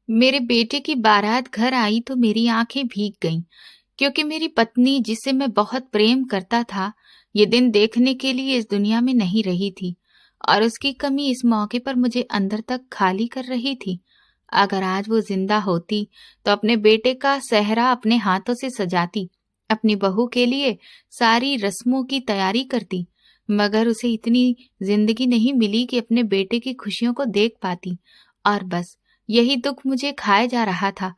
मेरे बेटे की बारात घर आई तो मेरी आंखें भीग गईं, क्योंकि मेरी पत्नी, जिसे मैं बहुत प्रेम करता था, ये दिन देखने के लिए इस दुनिया में नहीं रही थी और उसकी कमी इस मौके पर मुझे अंदर तक खाली कर रही थी। अगर आज वो जिंदा होती तो अपने बेटे का सेहरा अपने हाथों से सजाती, अपनी बहू के लिए सारी रस्मों की तैयारी करती। मगर उसे इतनी जिंदगी नहीं मिली कि अपने बेटे की खुशियों को देख पाती, और बस यही दुख मुझे खाए जा रहा था।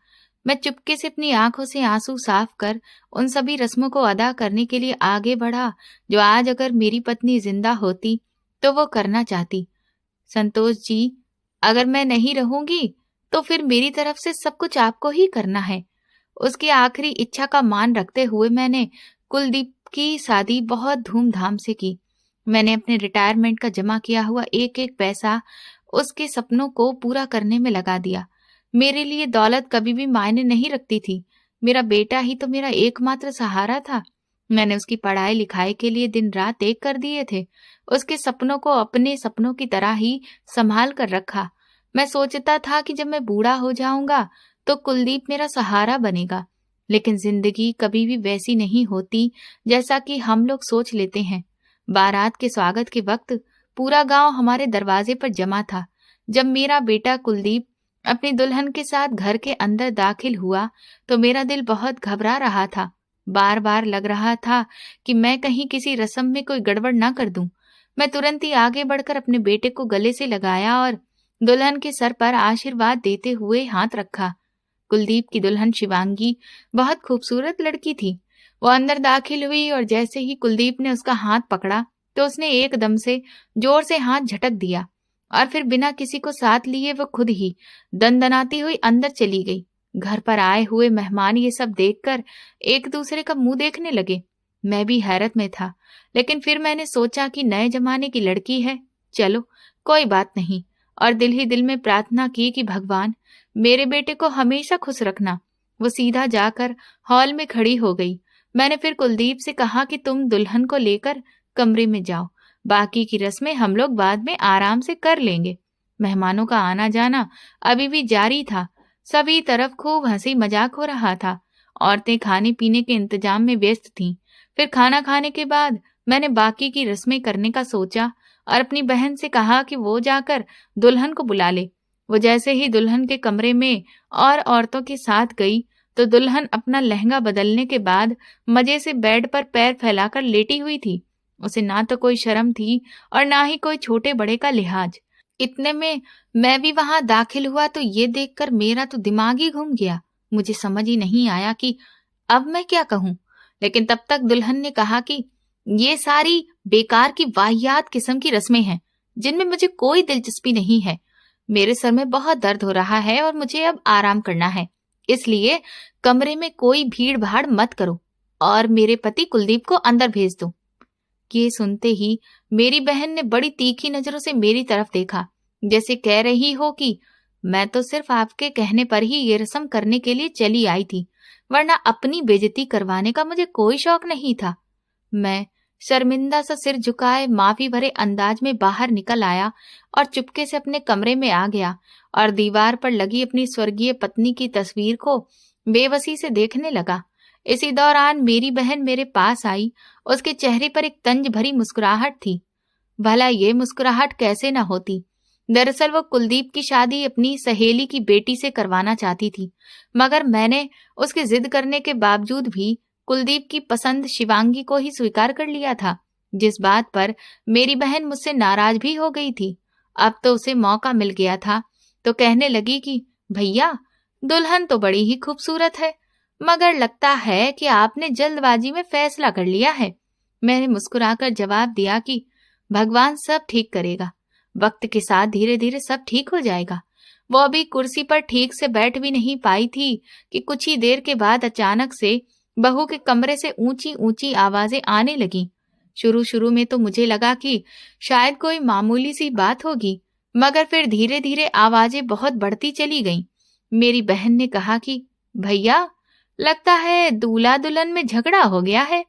मैं चुपके से अपनी आंखों से आंसू साफ कर उन सभी रस्मों को अदा करने के लिए आगे बढ़ा, जो आज अगर मेरी पत्नी जिंदा होती तो वो करना चाहती। संतोष जी, अगर मैं नहीं रहूंगी तो फिर मेरी तरफ से सब कुछ आपको ही करना है। उसकी आखिरी इच्छा का मान रखते हुए मैंने कुलदीप की शादी बहुत धूमधाम से की। मैंने अपने रिटायरमेंट का जमा किया हुआ एक एक पैसा उसके सपनों को पूरा करने में लगा दिया। मेरे लिए दौलत कभी भी मायने नहीं रखती थी। मेरा बेटा ही तो मेरा एकमात्र सहारा था। मैंने उसकी पढ़ाई लिखाई के लिए दिन रात एक कर दिए थे। उसके सपनों को अपने सपनों की तरह ही संभाल कर रखा। मैं सोचता था कि जब मैं बूढ़ा हो जाऊंगा तो कुलदीप मेरा सहारा बनेगा। लेकिन जिंदगी कभी भी वैसी नहीं होती जैसा कि हम लोग सोच लेते हैं। बारात के स्वागत के वक्त पूरा गांव हमारे दरवाजे पर जमा था। जब मेरा बेटा कुलदीप अपनी दुल्हन के साथ घर के अंदर दाखिल हुआ तो मेरा दिल बहुत घबरा रहा था। बार बार लग रहा था कि मैं कहीं किसी रस्म में कोई गड़बड़ ना कर दूं। मैं तुरंत ही आगे बढ़कर अपने बेटे को गले से लगाया और दुल्हन के सर पर आशीर्वाद देते हुए हाथ रखा। कुलदीप की दुल्हन शिवांगी बहुत खूबसूरत लड़की थी। वो अंदर दाखिल हुई और जैसे ही कुलदीप ने उसका हाथ पकड़ा तो उसने एकदम से जोर से हाथ झटक दिया और फिर बिना किसी को साथ लिए वो खुद ही दनदनाती हुई अंदर चली गई। घर पर आए हुए मेहमान ये सब देखकर एक दूसरे का मुंह देखने लगे। मैं भी हैरत में था, लेकिन फिर मैंने सोचा कि नए जमाने की लड़की है, चलो कोई बात नहीं, और दिल ही दिल में प्रार्थना की कि भगवान मेरे बेटे को हमेशा खुश रखना। वो सीधा जाकर हॉल में खड़ी हो गई। मैंने फिर कुलदीप से कहा कि तुम दुल्हन को लेकर कमरे में जाओ, बाकी की रस्में हम लोग बाद में आराम से कर लेंगे। मेहमानों का आना जाना अभी भी जारी था। सभी तरफ खूब हंसी मजाक हो रहा था। औरतें खाने पीने के इंतजाम में व्यस्त थीं। फिर खाना खाने के बाद मैंने बाकी की रस्में करने का सोचा और अपनी बहन से कहा कि वो जाकर दुल्हन को बुला ले। वो जैसे ही दुल्हन के कमरे में और औरतों के साथ गई तो दुल्हन अपना लहंगा बदलने के बाद मजे से बेड पर पैर फैलाकर लेटी हुई थी। उसे ना तो कोई शर्म थी और ना ही कोई छोटे बड़े का लिहाज। इतने में मैं भी वहां दाखिल हुआ तो ये देखकर मेरा तो दिमाग ही घूम गया। मुझे समझ ही नहीं आया कि अब मैं क्या कहूं। लेकिन तब तक दुल्हन ने कहा कि ये सारी बेकार की वाहियात किस्म की रस्में हैं जिनमें मुझे कोई दिलचस्पी नहीं है। मेरे सर में बहुत दर्द हो रहा है और मुझे अब आराम करना है, इसलिए कमरे में कोई भीड़ भाड़ मत करो और मेरे पति कुलदीप को अंदर भेज दो। ये सुनते ही मेरी बहन ने बड़ी तीखी नजरों से मेरी तरफ देखा, जैसे कह रही हो कि मैं तो सिर्फ आपके कहने पर ही ये रस्म करने के लिए चली आई थी, वरना अपनी बेइज्जती करवाने का मुझे कोई शौक नहीं था। मैं शर्मिंदा सा सिर झुकाए माफी भरे अंदाज में बाहर निकल आया और चुपके से अपने कमरे में आ गया और दीवार पर लगी अपनी स्वर्गीय पत्नी की तस्वीर को बेबसी से देखने लगा। इसी दौरान मेरी बहन मेरे पास आई। उसके चेहरे पर एक तंज भरी मुस्कुराहट थी। भला ये मुस्कुराहट कैसे न होती। दरअसल वो कुलदीप की शादी अपनी सहेली की बेटी से करवाना चाहती थी, मगर मैंने उसके जिद करने के बावजूद भी कुलदीप की पसंद शिवांगी को ही स्वीकार कर लिया था, जिस बात पर मेरी बहन मुझसे नाराज भी हो गई थी। अब तो उसे मौका मिल गया था, तो कहने लगी कि भैया, दुल्हन तो बड़ी ही खूबसूरत है, मगर लगता है कि आपने जल्दबाजी में फैसला कर लिया है। मैंने मुस्कुराकर जवाब दिया कि भगवान सब ठीक करेगा, वक्त के साथ धीरे धीरे सब ठीक हो जाएगा। वो अभी कुर्सी पर ठीक से बैठ भी नहीं पाई थी कि कुछ ही देर के बाद अचानक से बहू के कमरे से ऊंची ऊंची आवाजें आने लगीं। शुरू शुरू में तो मुझे लगा कि शायद कोई मामूली सी बात होगी, मगर फिर धीरे धीरे आवाजें बहुत बढ़ती चली गईं। मेरी बहन ने कहा कि भैया, लगता है दूल्हा दुल्हन में झगड़ा हो गया है।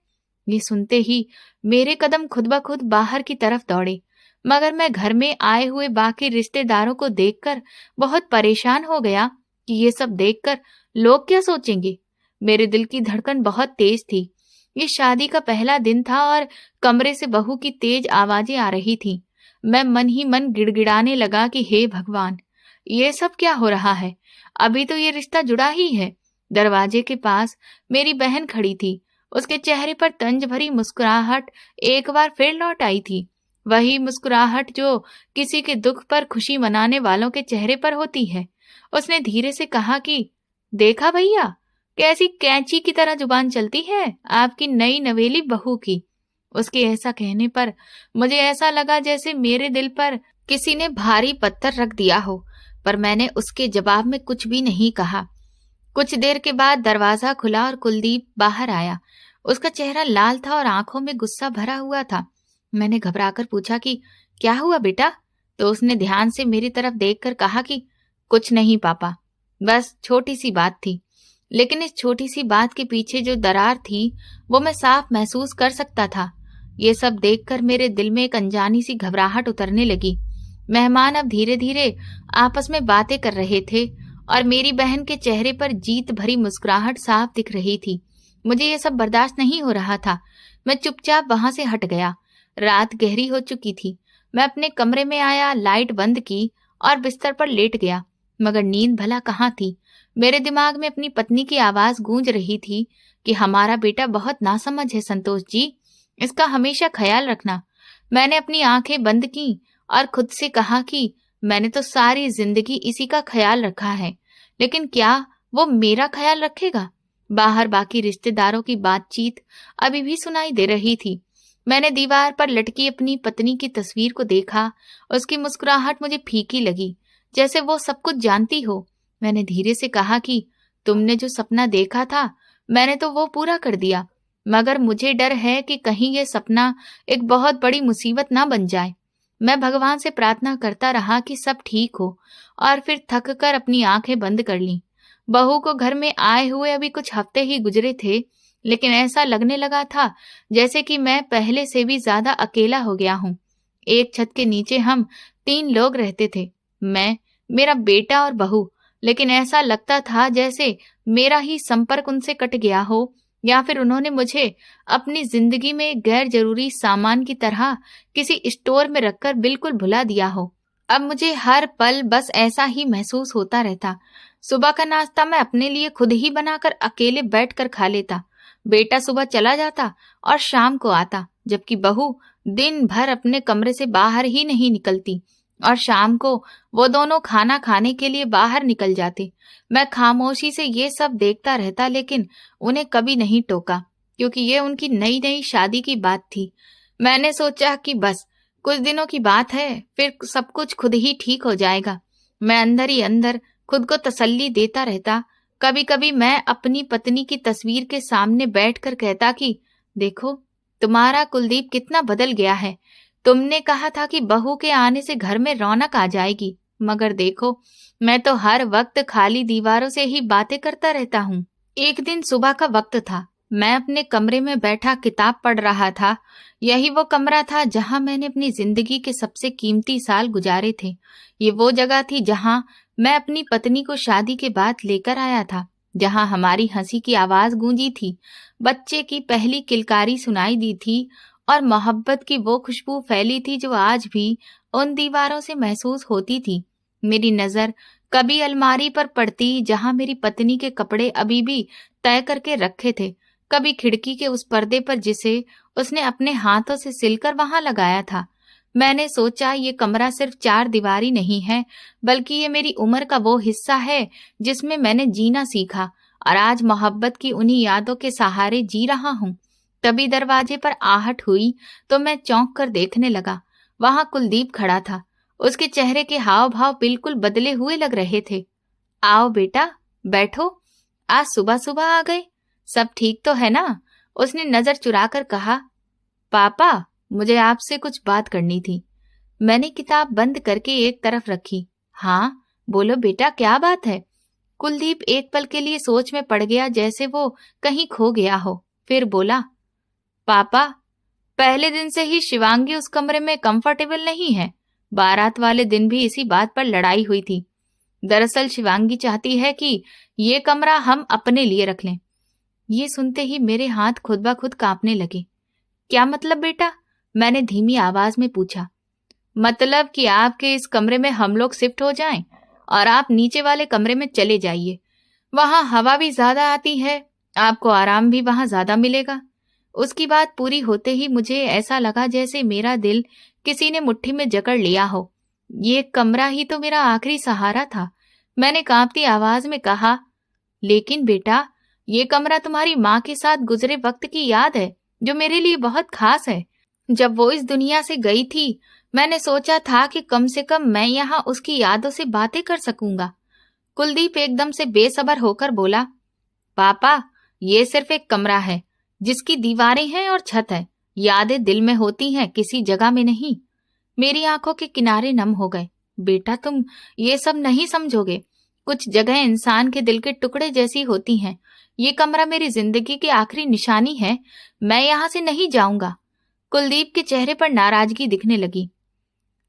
ये सुनते ही मेरे कदम खुद ब खुद बाहर की तरफ दौड़े, मगर मैं घर में आए हुए बाकी रिश्तेदारों को देखकर बहुत परेशान हो गया कि ये सब देखकर लोग क्या सोचेंगे। मेरे दिल की धड़कन बहुत तेज थी। ये शादी का पहला दिन था और कमरे से बहू की तेज आवाजें आ रही थी। मैं मन ही मन गिड़गिड़ाने लगा कि हे भगवान, ये सब क्या हो रहा है? अभी तो ये रिश्ता जुड़ा ही है। दरवाजे के पास मेरी बहन खड़ी थी। उसके चेहरे पर तंज भरी मुस्कुराहट एक बार फिर लौट आई थी। वही मुस्कुराहट जो किसी के दुख पर खुशी मनाने वालों के चेहरे पर होती है। उसने धीरे से कहा कि देखा भैया, कैसी कैंची की तरह जुबान चलती है आपकी नई नवेली बहू की। उसके ऐसा कहने पर मुझे ऐसा लगा जैसे मेरे दिल पर किसी ने भारी पत्थर रख दिया हो, पर मैंने उसके जवाब में कुछ भी नहीं कहा। कुछ देर के बाद दरवाजा खुला और कुलदीप बाहर आया। उसका चेहरा लाल था और आंखों में गुस्सा भरा हुआ था। मैंने घबराकर पूछा कि क्या हुआ बेटा? तो उसने ध्यान से मेरी तरफ देखकर कहा कि कुछ नहीं पापा, बस छोटी सी बात थी। लेकिन इस छोटी सी बात के पीछे जो दरार थी वो मैं साफ महसूस कर सकता था। ये सब देखकर मेरे दिल में एक अनजानी सी घबराहट उतरने लगी। मेहमान अब धीरे धीरे आपस में बातें कर रहे थे और मेरी बहन के चेहरे पर जीत भरी मुस्कुराहट साफ दिख रही थी। मुझे ये सब बर्दाश्त नहीं हो रहा था। मैं चुपचाप वहां से हट गया। रात गहरी हो चुकी थी। मैं अपने कमरे में आया, लाइट बंद की और बिस्तर पर लेट गया, मगर नींद भला कहाँ थी। मेरे दिमाग में अपनी पत्नी की आवाज गूंज रही थी कि हमारा बेटा बहुत नासमझ है संतोष जी, इसका हमेशा ख्याल रखना। मैंने अपनी आंखें बंद की और खुद से कहा कि मैंने तो सारी जिंदगी इसी का ख्याल रखा है, लेकिन क्या वो मेरा ख्याल रखेगा? बाहर बाकी रिश्तेदारों की बातचीत अभी भी सुनाई दे रही थी। मैंने दीवार पर लटकी अपनी पत्नी की तस्वीर को देखा। उसकी मुस्कुराहट मुझे फीकी लगी, जैसे वो सब कुछ जानती हो। मैंने धीरे से कहा कि तुमने जो सपना देखा था मैंने तो वो पूरा कर दिया, मगर मुझे डर है कि कहीं ये सपना एक बहुत बड़ी मुसीबत ना बन जाए। मैं भगवान से प्रार्थना करता रहा कि सब ठीक हो और फिर थक कर अपनी आंखें बंद कर लीं। बहू को घर में आए हुए अभी कुछ हफ्ते ही गुजरे थे, लेकिन ऐसा लगने लगा था जैसे कि मैं पहले से भी ज्यादा अकेला हो गया हूँ। एक छत के नीचे हम 3 लोग रहते थे, मैं, मेरा बेटा और बहू, लेकिन ऐसा लगता था जैसे मेरा ही संपर्क उनसे कट गया हो, या फिर उन्होंने मुझे अपनी जिंदगी में गैर जरूरी सामान की तरह किसी स्टोर में रखकर बिल्कुल भुला दिया हो। अब मुझे हर पल बस ऐसा ही महसूस होता रहता। सुबह का नाश्ता मैं अपने लिए खुद ही बनाकर अकेले बैठकर खा लेता। बेटा सुबह चला जाता और शाम को आता, जबकि बहू दिन भर अपने कमरे से बाहर ही नहीं निकलती और शाम को वो दोनों खाना खाने के लिए बाहर निकल जाते। मैं खामोशी से ये सब देखता रहता, लेकिन उन्हें कभी नहीं टोका, क्योंकि ये उनकी नई नई शादी की बात थी। मैंने सोचा कि बस कुछ दिनों की बात है, फिर सब कुछ खुद ही ठीक हो जाएगा। मैं अंदर ही अंदर खुद को तसल्ली देता रहता। कभी कभी मैं अपनी पत्नी की तस्वीर के सामने बैठकर कहता कि देखो, तुम्हारा कुलदीप कितना बदल गया है। तुमने कहा था कि बहू के आने से घर में रौनक आ जाएगी, मगर देखो, मैं तो हर वक्त खाली दीवारों से ही बातें करता रहता हूँ। एक दिन सुबह का वक्त था। मैं अपने कमरे में बैठा किताब पढ़ रहा था। यही वो कमरा था जहां मैंने अपनी जिंदगी के सबसे कीमती साल गुजारे थे। ये वो जगह थी जहां मैं अपनी पत्नी को शादी के बाद लेकर आया था, जहां हमारी हंसी की आवाज गूंजी थी, बच्चे की पहली किलकारी सुनाई दी थी और मोहब्बत की वो खुशबू फैली थी जो आज भी उन दीवारों से महसूस होती थी। मेरी नजर कभी अलमारी पर पड़ती जहां मेरी पत्नी के कपड़े अभी भी तय करके रखे थे, कभी खिड़की के उस पर्दे पर जिसे उसने अपने हाथों से सिलकर वहां लगाया था। मैंने सोचा ये कमरा सिर्फ 4 दीवारी नहीं है, बल्कि ये मेरी उम्र का वो हिस्सा है जिसमें मैंने जीना सीखा और आज मोहब्बत की उन्हीं यादों के सहारे जी रहा हूँ। तभी दरवाजे पर आहट हुई तो मैं चौंक कर देखने लगा। वहां कुलदीप खड़ा था। उसके चेहरे के हाव भाव बिल्कुल बदले हुए लग रहे थे। आओ बेटा, बैठो, आज सुबह सुबह आ गए, सब ठीक तो है ना? उसने नजर चुराकर कहा। पापा, मुझे आपसे कुछ बात करनी थी। मैंने किताब बंद करके एक तरफ रखी। हाँ, बोलो बेटा, क्या बात है? कुलदीप एक पल के लिए सोच में पड़ गया, जैसे वो कहीं खो गया हो। फिर बोला, पापा, पहले दिन से ही शिवांगी उस कमरे में कंफर्टेबल नहीं है। बारात वाले दिन भी इसी बात पर लड़ाई हुई थी। दरअसल शिवांगी चाहती है कि ये कमरा हम अपने लिए रख लें। ये सुनते ही मेरे हाथ खुद ब खुद कांपने लगे। क्या मतलब बेटा? मैंने धीमी आवाज में पूछा। मतलब कि आपके इस कमरे में हम लोग शिफ्ट हो जाएं और आप नीचे वाले कमरे में चले जाइए। वहां हवा भी ज्यादा आती है, आपको आराम भी वहां ज्यादा मिलेगा। उसकी बात पूरी होते ही मुझे ऐसा लगा जैसे मेरा दिल किसी ने मुट्ठी में जकड़ लिया हो। ये कमरा ही तो मेरा आखिरी सहारा था। मैंने कांपती आवाज में कहा, लेकिन बेटा, ये कमरा तुम्हारी माँ के साथ गुजरे वक्त की याद है, जो मेरे लिए बहुत खास है। जब वो इस दुनिया से गई थी, मैंने सोचा था कि कम से कम मैं यहाँ उसकी यादों से बातें कर सकूंगा। कुलदीप एकदम से बेसब्र होकर बोला, पापा, ये सिर्फ एक कमरा है जिसकी दीवारें हैं और छत है। यादें दिल में होती हैं, किसी जगह में नहीं। मेरी आंखों के किनारे नम हो गए। बेटा, तुम ये सब नहीं समझोगे। कुछ जगह इंसान के दिल के टुकड़े जैसी होती हैं। ये कमरा मेरी जिंदगी की आखिरी निशानी है। मैं यहाँ से नहीं जाऊंगा। कुलदीप के चेहरे पर नाराजगी दिखने लगी।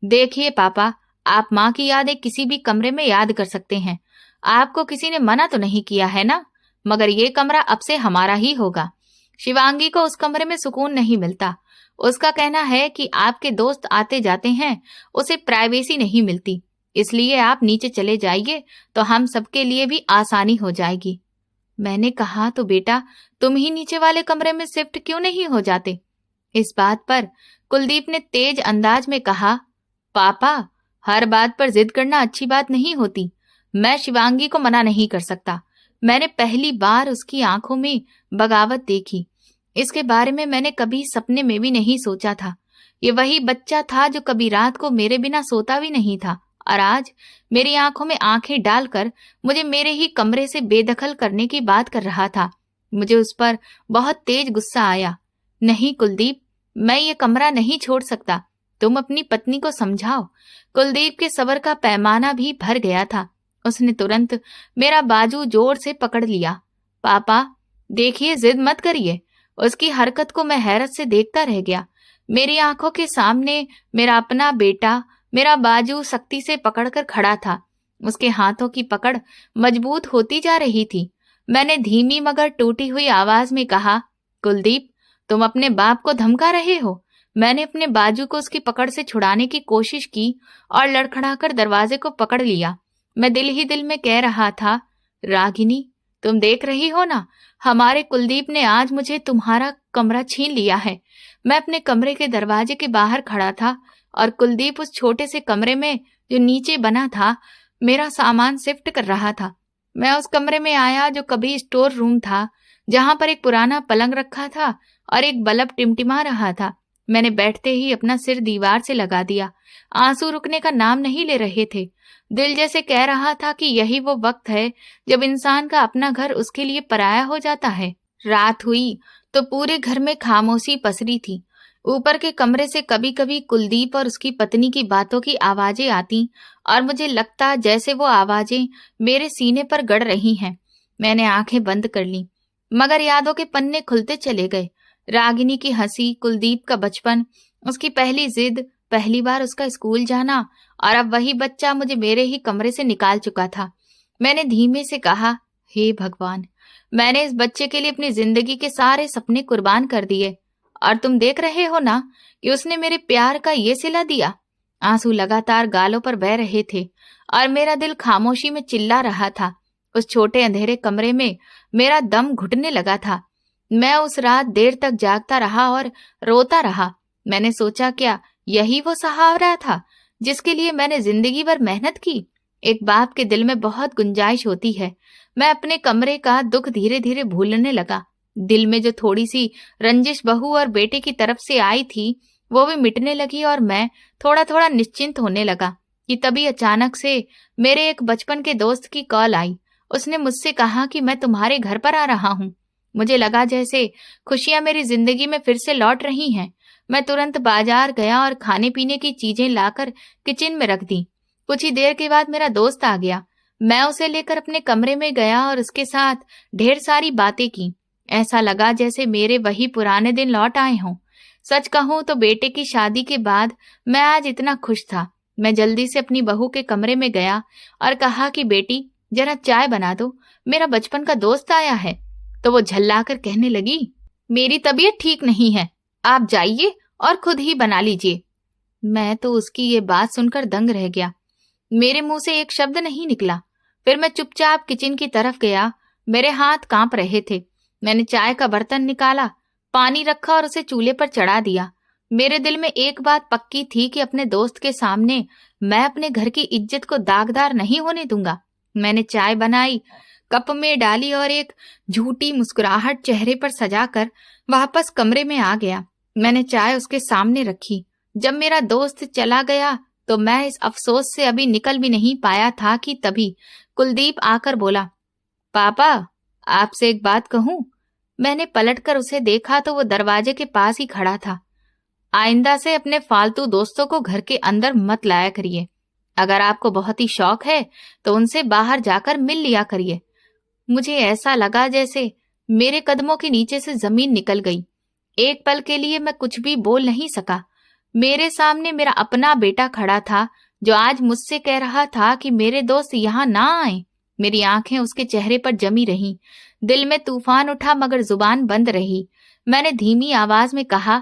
देखिए पापा, आप माँ की यादें किसी भी कमरे में याद कर सकते हैं। आपको किसी ने मना तो नहीं किया है ना? मगर ये कमरा अब से हमारा ही होगा। शिवांगी को उस कमरे में सुकून नहीं मिलता। उसका कहना है कि आपके दोस्त आते जाते हैं, उसे प्राइवेसी नहीं मिलती। इसलिए आप नीचे चले जाइए तो हम सबके लिए भी आसानी हो जाएगी। मैंने कहा, तो बेटा, तुम ही नीचे वाले कमरे में शिफ्ट क्यों नहीं हो जाते? इस बात पर कुलदीप ने तेज अंदाज में कहा, पापा, हर बात पर जिद करना अच्छी बात नहीं होती। मैं शिवांगी को मना नहीं कर सकता। मैंने पहली बार उसकी आंखों में बगावत देखी। इसके बारे में मैंने कभी सपने में भी नहीं सोचा था। ये वही बच्चा था जो कभी रात को मेरे बिना सोता भी नहीं था, और आज मेरी आंखों में आंखें डालकर मुझे मेरे ही कमरे से बेदखल करने की बात कर रहा था। मुझे उस पर बहुत तेज गुस्सा आया। नहीं कुलदीप, मैं ये कमरा नहीं छोड़ सकता। तुम अपनी पत्नी को समझाओ। कुलदीप के सब्र का पैमाना भी भर गया था। उसने तुरंत मेरा बाजू जोर से पकड़ लिया। पापा, देखिए, जिद मत करिए। उसकी हरकत को मैं हैरत से देखता रह गया। मेरी आंखों के सामने मेरा अपना बेटा मेरा बाजू सख्ती से पकड़कर खड़ा था। उसके हाथों की पकड़ मजबूत होती जा रही थी। मैंने धीमी मगर टूटी हुई आवाज में कहा, कुलदीप, तुम अपने बाप को धमका रहे हो। मैंने अपने बाजू को उसकी पकड़ से छुड़ाने की कोशिश की और लड़खड़ाकर दरवाजे को पकड़ लिया। मैं दिल ही दिल में कह रहा था, रागिनी, तुम देख रही हो ना, हमारे कुलदीप ने आज मुझे तुम्हारा कमरा छीन लिया है। मैं अपने कमरे के दरवाजे के बाहर खड़ा था और कुलदीप उस छोटे से कमरे में जो नीचे बना था मेरा सामान शिफ्ट कर रहा था। मैं उस कमरे में आया जो कभी स्टोर रूम था, जहां पर एक पुराना पलंग रखा था और एक बल्ब टिमटिमा रहा था। मैंने बैठते ही अपना सिर दीवार से लगा दिया। आंसू रुकने का नाम नहीं ले रहे थे। दिल जैसे कह रहा था कि यही वो वक्त है जब इंसान का अपना घर उसके लिए पराया हो जाता है। रात हुई तो पूरे घर में खामोशी पसरी थी। ऊपर के कमरे से कभी कभी कुलदीप और उसकी पत्नी की बातों की आवाजें आती और मुझे लगता जैसे वो आवाजें मेरे सीने पर गड़ रही हैं। मैंने आंखें बंद कर ली, मगर यादों के पन्ने खुलते चले गए। रागिनी की हंसी, कुलदीप का बचपन, उसकी पहली जिद, पहली बार उसका स्कूल जाना, और अब वही बच्चा मुझे मेरे ही कमरे से निकाल चुका था। मैंने धीमे से कहा, हे भगवान, मैंने इस बच्चे के लिए अपनी जिंदगी के सारे सपने कुर्बान कर दिए, और तुम देख रहे हो ना कि उसने मेरे प्यार का ये सिला दिया। आंसू लगातार गालों पर बह रहे थे और मेरा दिल खामोशी में चिल्ला रहा था। उस छोटे अंधेरे कमरे में मेरा दम घुटने लगा था। मैं उस रात देर तक जागता रहा और रोता रहा। मैंने सोचा, क्या यही वो सहारा था जिसके लिए मैंने जिंदगी भर मेहनत की? एक बाप के दिल में बहुत गुंजाइश होती है। मैं अपने कमरे का दुख धीरे धीरे भूलने लगा। दिल में जो थोड़ी सी रंजिश बहू और बेटे की तरफ से आई थी, वो भी मिटने लगी और मैं थोड़ा थोड़ा निश्चिंत होने लगा कि तभी अचानक से मेरे एक बचपन के दोस्त की कॉल आई। उसने मुझसे कहा कि मैं तुम्हारे घर पर आ रहा हूँ। मुझे लगा जैसे खुशियां मेरी जिंदगी में फिर से लौट रही हैं। मैं तुरंत बाजार गया और खाने पीने की चीजें लाकर किचन में रख दी। कुछ ही देर के बाद मेरा दोस्त आ गया। मैं उसे लेकर अपने कमरे में गया और उसके साथ ढेर सारी बातें की। ऐसा लगा जैसे मेरे वही पुराने दिन लौट आए हों। सच कहूं तो बेटे की शादी के बाद मैं आज इतना खुश था मैं जल्दी से अपनी बहू के कमरे में गया और कहा कि बेटी जरा चाय बना दो, मेरा बचपन का दोस्त आया है। तो वो झल्लाकर कहने लगी, मेरी तबीयत ठीक नहीं है, आप जाइए और खुद ही बना लीजिए। मैं तो उसकी ये बात सुनकर दंग रह गया। मेरे मुंह से एक शब्द नहीं निकला। फिर मैं चुपचाप किचन की तरफ गया। मेरे हाथ कांप रहे थे। मैंने चाय का बर्तन निकाला, पानी रखा और उसे चूल्हे पर चढ़ा दिया। मेरे दिल में एक बात पक्की थी कि अपने दोस्त के सामने मैं अपने घर की इज्जत को दागदार नहीं होने दूंगा। मैंने चाय बनाई, कप में डाली और एक झूठी मुस्कुराहट चेहरे पर सजाकर वापस कमरे में आ गया। मैंने चाय उसके सामने रखी। जब मेरा दोस्त चला गया तो मैं इस अफसोस से अभी निकल भी नहीं पाया था कि तभी कुलदीप आकर बोला, पापा आपसे एक बात कहूं? मैंने पलटकर उसे देखा तो वो दरवाजे के पास ही खड़ा था। आइंदा से अपने फालतू दोस्तों को घर के अंदर मत लाया करिए। अगर आपको बहुत ही शौक है तो उनसे बाहर जाकर मिल लिया करिए। मुझे ऐसा लगा जैसे मेरे कदमों के नीचे से जमीन निकल गई। एक पल के लिए मैं कुछ भी बोल नहीं सका। मेरे सामने मेरा अपना बेटा खड़ा था जो आज मुझसे कह रहा था कि मेरे दोस्त यहाँ ना आए। मेरी आंखें उसके चेहरे पर जमी रहीं। दिल में तूफान उठा मगर जुबान बंद रही। मैंने धीमी आवाज में कहा,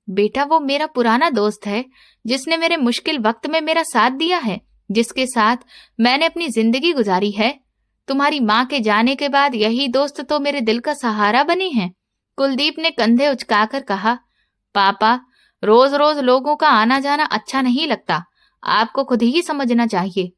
बेटा वो मेरा पुराना दोस्त है जिसने मेरे मुश्किल वक्त में मेरा साथ दिया है, जिसके साथ मैंने अपनी जिंदगी गुजारी है। तुम्हारी माँ के जाने के बाद यही दोस्त तो मेरे दिल का सहारा बने हैं। कुलदीप ने कंधे उचकाकर कहा, पापा रोज रोज लोगों का आना जाना अच्छा नहीं लगता, आपको खुद ही समझना चाहिए।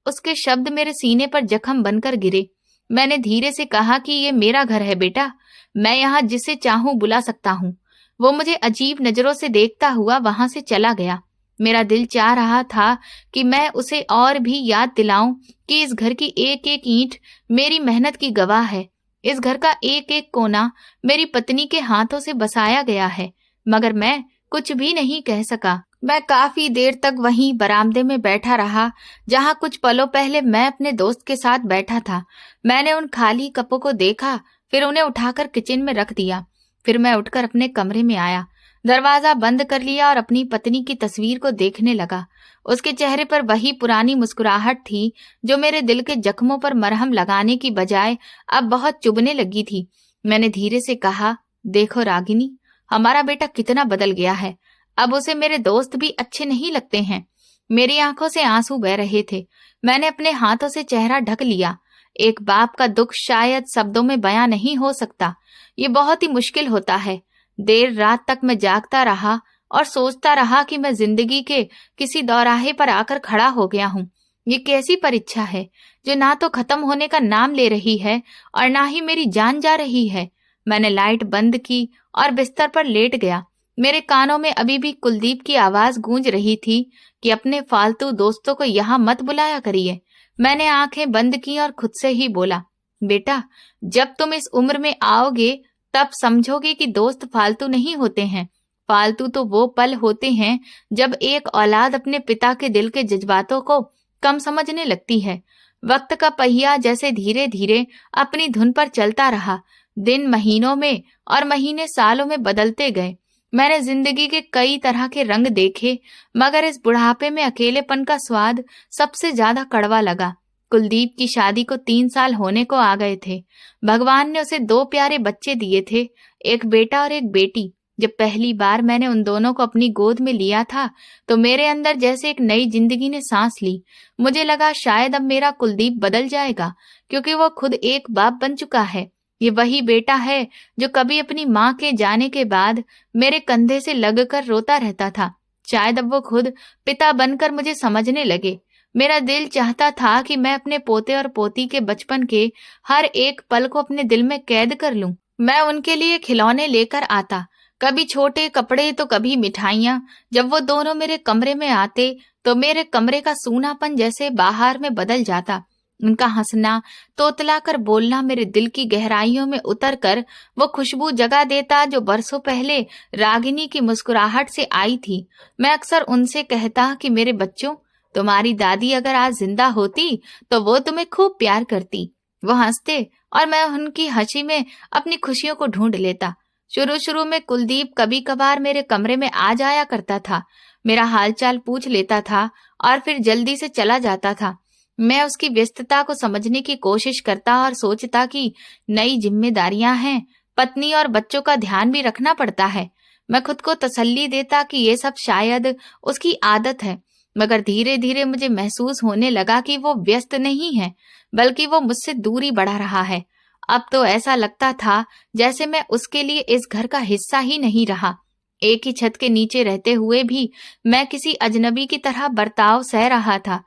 उसके शब्द मेरे सीने पर जख्म बनकर गिरे। मैंने धीरे से कहा कि ये मेरा घर है बेटा, मैं यहाँ जिसे चाहूं बुला सकता हूँ। वो मुझे अजीब नजरों से देखता हुआ वहां से चला गया। मेरा दिल चाह रहा था कि मैं उसे और भी याद दिलाऊं कि इस घर की एक एक ईंट मेरी मेहनत की गवाह है। इस घर का एक एक कोना मेरी पत्नी के हाथों से बसाया गया है, मगर मैं कुछ भी नहीं कह सका। मैं काफी देर तक वहीं बरामदे में बैठा रहा जहां कुछ पलों पहले मैं अपने दोस्त के साथ बैठा था। मैंने उन खाली कपों को देखा, फिर उन्हें उठाकर किचन में रख दिया। फिर मैं उठकर अपने कमरे में आया, दरवाजा बंद कर लिया और अपनी पत्नी की तस्वीर को देखने लगा। उसके चेहरे पर वही पुरानी मुस्कुराहट थी जो मेरे दिल के जख्मों पर मरहम लगाने की बजाय अब बहुत चुभने लगी थी। मैंने धीरे से कहा, देखो रागिनी, हमारा बेटा कितना बदल गया है। अब उसे मेरे दोस्त भी अच्छे नहीं लगते हैं। मेरी आंखों से आंसू बह रहे थे। मैंने अपने हाथों से चेहरा ढक लिया। एक बाप का दुख शायद शब्दों में बयां नहीं हो सकता। ये बहुत ही मुश्किल होता है। देर रात तक मैं जागता रहा और सोचता रहा कि मैं जिंदगी के किसी दौराहे पर आकर खड़ा हो गया हूँ। ये कैसी परीक्षा है जो ना तो खत्म होने का नाम ले रही है और ना ही मेरी जान जा रही है। मैंने लाइट बंद की और बिस्तर पर लेट गया। मेरे कानों में अभी भी कुलदीप की आवाज गूंज रही थी कि अपने फालतू दोस्तों को यहाँ मत बुलाया करिए। मैंने आंखें बंद की और खुद से ही बोला, बेटा जब तुम इस उम्र में आओगे तब समझोगे कि दोस्त फालतू नहीं होते हैं। फालतू तो वो पल होते हैं जब एक औलाद अपने पिता के दिल के जज्बातों को कम समझने लगती है। वक्त का पहिया जैसे धीरे धीरे अपनी धुन पर चलता रहा। दिन महीनों में और महीने सालों में बदलते गए। मैंने जिंदगी के कई तरह के रंग देखे, मगर इस बुढ़ापे में अकेलेपन का स्वाद सबसे ज्यादा कड़वा लगा। कुलदीप की शादी को 3 साल होने को आ गए थे। भगवान ने उसे 2 प्यारे बच्चे दिए थे, एक बेटा और एक बेटी। जब पहली बार मैंने उन दोनों को अपनी गोद में लिया था तो मेरे अंदर जैसे एक नई जिंदगी ने सांस ली। मुझे लगा शायद अब मेरा कुलदीप बदल जाएगा, क्योंकि वो खुद एक बाप बन चुका है। ये वही बेटा है जो कभी अपनी माँ के जाने के बाद मेरे कंधे से लगकर रोता रहता था। शायद अब वो खुद पिता बनकर मुझे समझने लगे। मेरा दिल चाहता था कि मैं अपने पोते और पोती के बचपन के हर एक पल को अपने दिल में कैद कर लूं। मैं उनके लिए खिलौने लेकर आता, कभी छोटे कपड़े तो कभी मिठाइयाँ। जब वो दोनों मेरे कमरे में आते तो मेरे कमरे का सूनापन जैसे बाहर में बदल जाता। उनका हंसना, तोतला कर बोलना मेरे दिल की गहराइयों में उतर कर वो खुशबू जगा देता जो बरसों पहले रागिनी की मुस्कुराहट से आई थी। मैं अक्सर उनसे कहता कि मेरे बच्चों, तुम्हारी दादी अगर आज जिंदा होती तो वो तुम्हें खूब प्यार करती। वो हंसते और मैं उनकी हंसी में अपनी खुशियों को ढूंढ लेता। शुरू शुरू में कुलदीप कभी कभार मेरे कमरे में आ जाया करता था, मेरा हालचाल पूछ लेता था और फिर जल्दी से चला जाता था। मैं उसकी व्यस्तता को समझने की कोशिश करता और सोचता कि नई जिम्मेदारियां हैं, पत्नी और बच्चों का ध्यान भी रखना पड़ता है। मैं खुद को तसल्ली देता कि ये सब शायद उसकी आदत है, मगर धीरे धीरे मुझे महसूस होने लगा कि वो व्यस्त नहीं है, बल्कि वो मुझसे दूरी बढ़ा रहा है। अब तो ऐसा लगता था जैसे मैं उसके लिए इस घर का हिस्सा ही नहीं रहा। एक ही छत के नीचे रहते हुए भी मैं किसी अजनबी की तरह बर्ताव सह रहा था।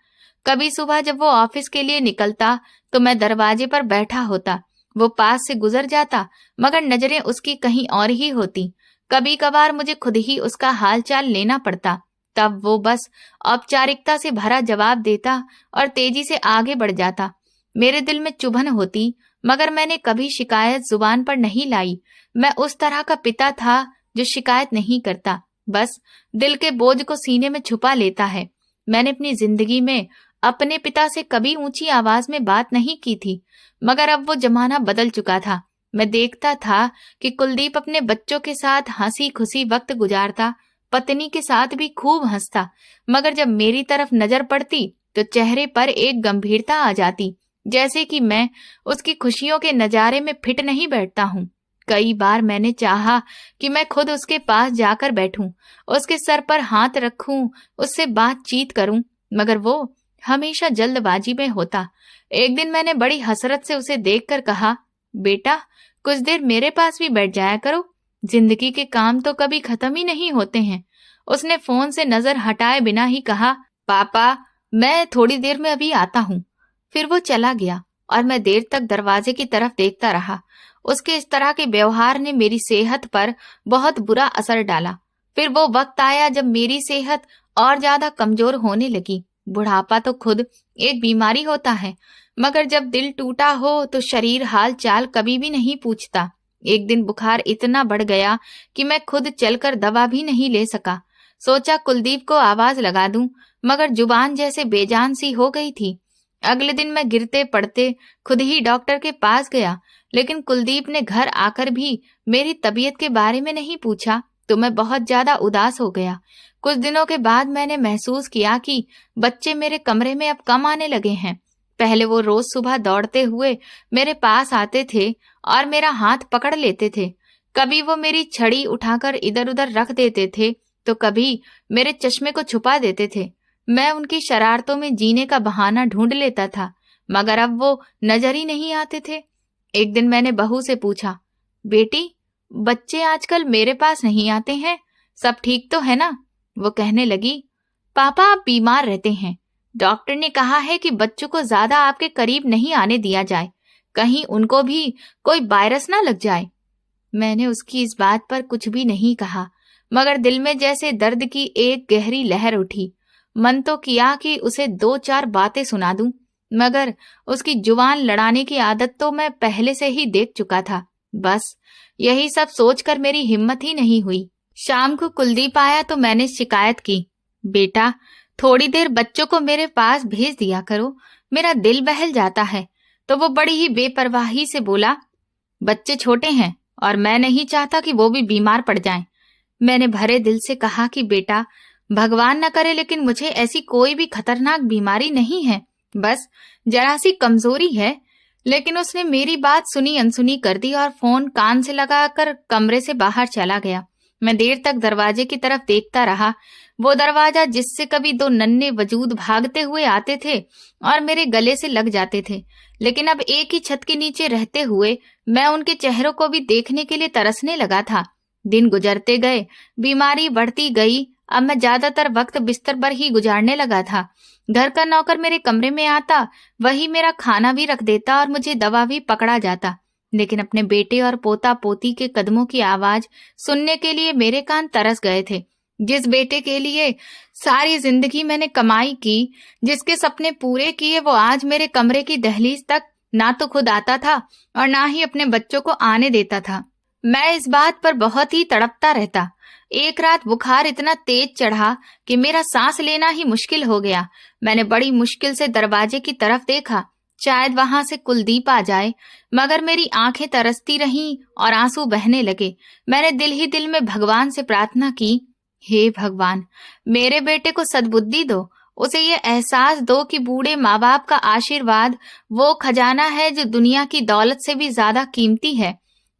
कभी सुबह जब वो ऑफिस के लिए निकलता तो मैं दरवाजे पर बैठा होता। वो पास से गुजर जाता, मगर नजरें उसकी कहीं और ही होती। कभी कभार मुझे खुद ही उसका हालचाल लेना पड़ता। तब वो बस औपचारिकता से भरा जवाब देता और तेजी से आगे बढ़ जाता। मेरे दिल में चुभन होती, मगर मैंने कभी शिकायत जुबान पर नहीं लाई। मैं उस तरह का पिता था जो शिकायत नहीं करता, बस दिल के बोझ को सीने में छुपा लेता है। मैंने अपनी जिंदगी में अपने पिता से कभी ऊंची आवाज में बात नहीं की थी, मगर अब वो जमाना बदल चुका था। मैं देखता था कि कुलदीप अपने बच्चों के साथ हंसी खुशी वक्त गुजारता, पत्नी के साथ भी खूब हंसता, मगर जब मेरी तरफ नजर पड़ती तो चेहरे पर एक गंभीरता आ जाती, जैसे कि मैं उसकी खुशियों के नजारे में फिट नहीं बैठता हूँ। कई बार मैंने चाहा कि मैं खुद उसके पास जाकर बैठूं, उसके सर पर हाथ रखूं, उससे बातचीत करूं, मगर वो हमेशा जल्दबाजी में होता। एक दिन मैंने बड़ी हसरत से उसे देखकर कहा, बेटा कुछ देर मेरे पास भी बैठ जाया करो, जिंदगी के काम तो कभी खत्म ही नहीं होते हैं। उसने फोन से नजर हटाए बिना ही कहा, पापा मैं थोड़ी देर में अभी आता हूँ। फिर वो चला गया और मैं देर तक दरवाजे की तरफ देखता रहा। उसके इस तरह के व्यवहार ने मेरी सेहत पर बहुत बुरा असर डाला। फिर वो वक्त आया जब मेरी सेहत और ज्यादा कमजोर होने लगी। बुढ़ापा तो खुद एक बीमारी होता है, मगर जब दिल टूटा हो तो शरीर हाल चाल कभी भी नहीं पूछता। एक दिन बुखार इतना बढ़ गया कि मैं खुद चलकर दवा भी नहीं ले सका। सोचा कुलदीप को आवाज लगा दूं, मगर जुबान जैसे बेजान सी हो गई थी। अगले दिन मैं गिरते पड़ते खुद ही डॉक्टर के पास गया, लेकिन कुलदीप ने घर आकर भी मेरी तबीयत के बारे में नहीं पूछा, तो मैं बहुत ज्यादा उदास हो गया। कुछ दिनों के बाद मैंने महसूस किया कि बच्चे मेरे कमरे में अब कम आने लगे हैं। पहले वो रोज सुबह दौड़ते हुए मेरे पास आते थे और मेरा हाथ पकड़ लेते थे। कभी वो मेरी छड़ी उठाकर इधर उधर रख देते थे, तो कभी मेरे चश्मे को छुपा देते थे। मैं उनकी शरारतों में जीने का बहाना ढूंढ लेता था, मगर अब वो नजर ही नहीं आते थे। एक दिन मैंने बहू से पूछा, बेटी बच्चे आजकल मेरे पास नहीं आते हैं, सब ठीक तो है ना? वो कहने लगी, पापा आप बीमार रहते हैं, डॉक्टर ने कहा है कि बच्चों को ज्यादा आपके करीब नहीं आने दिया जाए, कहीं उनको भी कोई वायरस ना लग जाए। मैंने उसकी इस बात पर कुछ भी नहीं कहा, मगर दिल में जैसे दर्द की एक गहरी लहर उठी। मन तो किया कि उसे 2-4 बातें सुना दूं, मगर उसकी जुबान लड़ाने की आदत तो मैं पहले से ही देख चुका था। बस यही सब सोचकर मेरी हिम्मत ही नहीं हुई। शाम को कुलदीप आया तो मैंने शिकायत की, बेटा थोड़ी देर बच्चों को मेरे पास भेज दिया करो, मेरा दिल बहल जाता है। तो वो बड़ी ही बेपरवाही से बोला, बच्चे छोटे हैं और मैं नहीं चाहता कि वो भी बीमार पड़ जाएं। मैंने भरे दिल से कहा कि बेटा भगवान न करे, लेकिन मुझे ऐसी कोई भी खतरनाक बीमारी नहीं है, बस जरा सी कमजोरी है। लेकिन उसने मेरी बात सुनी अनसुनी कर दी और फोन कान से लगाकर कमरे से बाहर चला गया। मैं देर तक दरवाजे की तरफ देखता रहा, वो दरवाजा जिससे कभी 2 नन्हे वजूद भागते हुए आते थे और मेरे गले से लग जाते थे। लेकिन अब एक ही छत के नीचे रहते हुए मैं उनके चेहरों को भी देखने के लिए तरसने लगा था। दिन गुजरते गए, बीमारी बढ़ती गई। अब मैं ज्यादातर वक्त बिस्तर पर ही गुजारने लगा था। घर का नौकर मेरे कमरे में आता, वही मेरा खाना भी रख देता और मुझे दवा भी पकड़ा जाता। लेकिन अपने बेटे और पोता पोती के कदमों की आवाज सुनने के लिए मेरे कान तरस गए थे। जिस बेटे के लिए सारी जिंदगी मैंने कमाई की, जिसके सपने पूरे किए, वो आज मेरे कमरे की दहलीज तक ना तो खुद आता था और ना ही अपने बच्चों को आने देता था। मैं इस बात पर बहुत ही तड़पता रहता। एक रात बुखार इतना तेज चढ़ा कि मेरा सांस लेना ही मुश्किल हो गया। मैंने बड़ी मुश्किल से दरवाजे की तरफ देखा, शायद वहां से कुलदीप आ जाए, मगर मेरी आंखें तरसती रहीं और आंसू बहने लगे। मैंने दिल ही दिल में भगवान से प्रार्थना की, हे भगवान मेरे बेटे को सद्बुद्धि दो, उसे ये एहसास दो कि बूढ़े माँ बाप का आशीर्वाद वो खजाना है जो दुनिया की दौलत से भी ज्यादा कीमती है।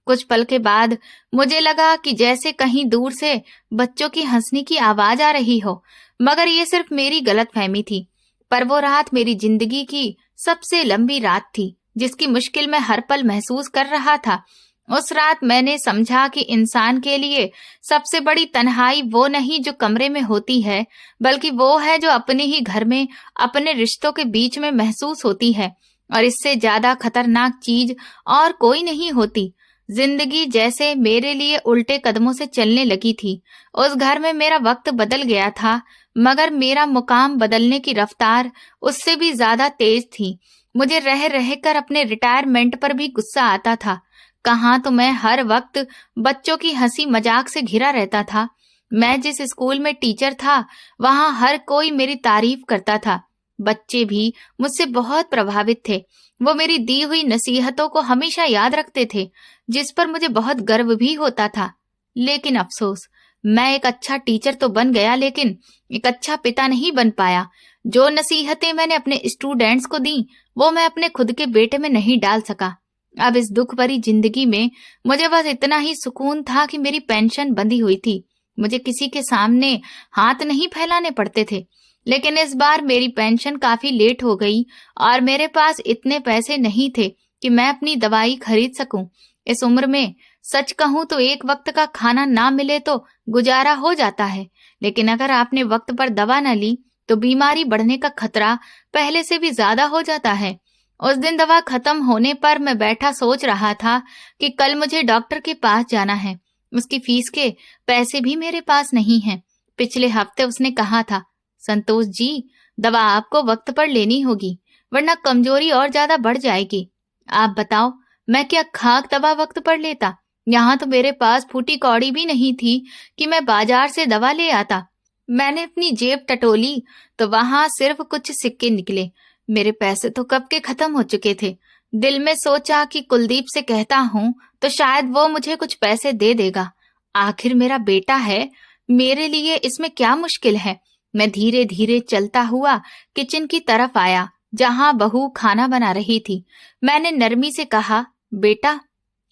कुछ पल के बाद मुझे लगा कि जैसे कहीं दूर से बच्चों की हंसने की आवाज आ रही हो, मगर ये सिर्फ मेरी गलतफहमी थी। पर वो रात मेरी जिंदगी की सबसे लंबी रात थी, जिसकी मुश्किल मैं हर पल महसूस कर रहा था। उस रात मैंने समझा कि इंसान के लिए सबसे बड़ी तन्हाई वो नहीं जो कमरे में होती है, बल्कि वो है जो अपने ही घर में अपने रिश्तों के बीच में महसूस होती है। और इससे ज्यादा खतरनाक चीज और कोई नहीं होती। जिंदगी जैसे मेरे लिए उल्टे कदमों से चलने लगी थी। उस घर में मेरा वक्त बदल गया था, मगर मेरा मुकाम बदलने की रफ्तार उससे भी ज्यादा तेज थी। मुझे रह रह कर अपने रिटायरमेंट पर भी गुस्सा आता था। कहाँ तो मैं हर वक्त बच्चों की हंसी मजाक से घिरा रहता था। मैं जिस स्कूल में टीचर था, वहां हर कोई मेरी तारीफ करता था। बच्चे भी मुझसे बहुत प्रभावित थे। वो मेरी दी हुई नसीहतों को हमेशा याद रखते थे, जिस पर मुझे बहुत गर्व भी होता था। लेकिन अफसोस, मैं एक अच्छा टीचर तो बन गया, लेकिन एक अच्छा पिता नहीं बन पाया। जो नसीहतें मैंने अपने स्टूडेंट्स को दी, वो मैं अपने खुद के बेटे में नहीं डाल सका। अब इस दुख भरी जिंदगी में मुझे बस इतना ही सुकून था कि मेरी पेंशन बंधी हुई थी। मुझे किसी के सामने हाथ नहीं फैलाने पड़ते थे। लेकिन इस बार मेरी पेंशन काफी लेट हो गई और मेरे पास इतने पैसे नहीं थे कि मैं अपनी दवाई खरीद सकूं। इस उम्र में सच कहूं तो एक वक्त का खाना ना मिले तो गुजारा हो जाता है, लेकिन अगर आपने वक्त पर दवा न ली तो बीमारी बढ़ने का खतरा पहले से भी ज्यादा हो जाता है। उस दिन दवा खत्म होने पर मैं बैठा सोच रहा था कि कल मुझे डॉक्टर के पास जाना है। उसकी फीस के पैसे भी मेरे पास नहीं हैं। पिछले हफ्ते उसने कहा था, संतोष जी, दवा आपको वक्त पर लेनी होगी, वरना कमजोरी और ज्यादा बढ़ जाएगी। आप बताओ, मैं क्या खाक दवा वक्त पर लेता? यहाँ तो मेरे पास फूटी कौड़ी भी नहीं थी कि मैं बाजार से दवा ले आता। मैंने अपनी जेब टटोली तो वहां सिर्फ कुछ सिक्के निकले। मेरे पैसे तो कब के खत्म हो चुके थे। दिल में सोचा कि कुलदीप से कहता हूँ तो शायद वो मुझे कुछ पैसे दे देगा। आखिर मेरा बेटा है, मेरे लिए इसमें क्या मुश्किल है। मैं धीरे धीरे चलता हुआ किचन की तरफ आया, जहां बहू खाना बना रही थी। मैंने नरमी से कहा, बेटा,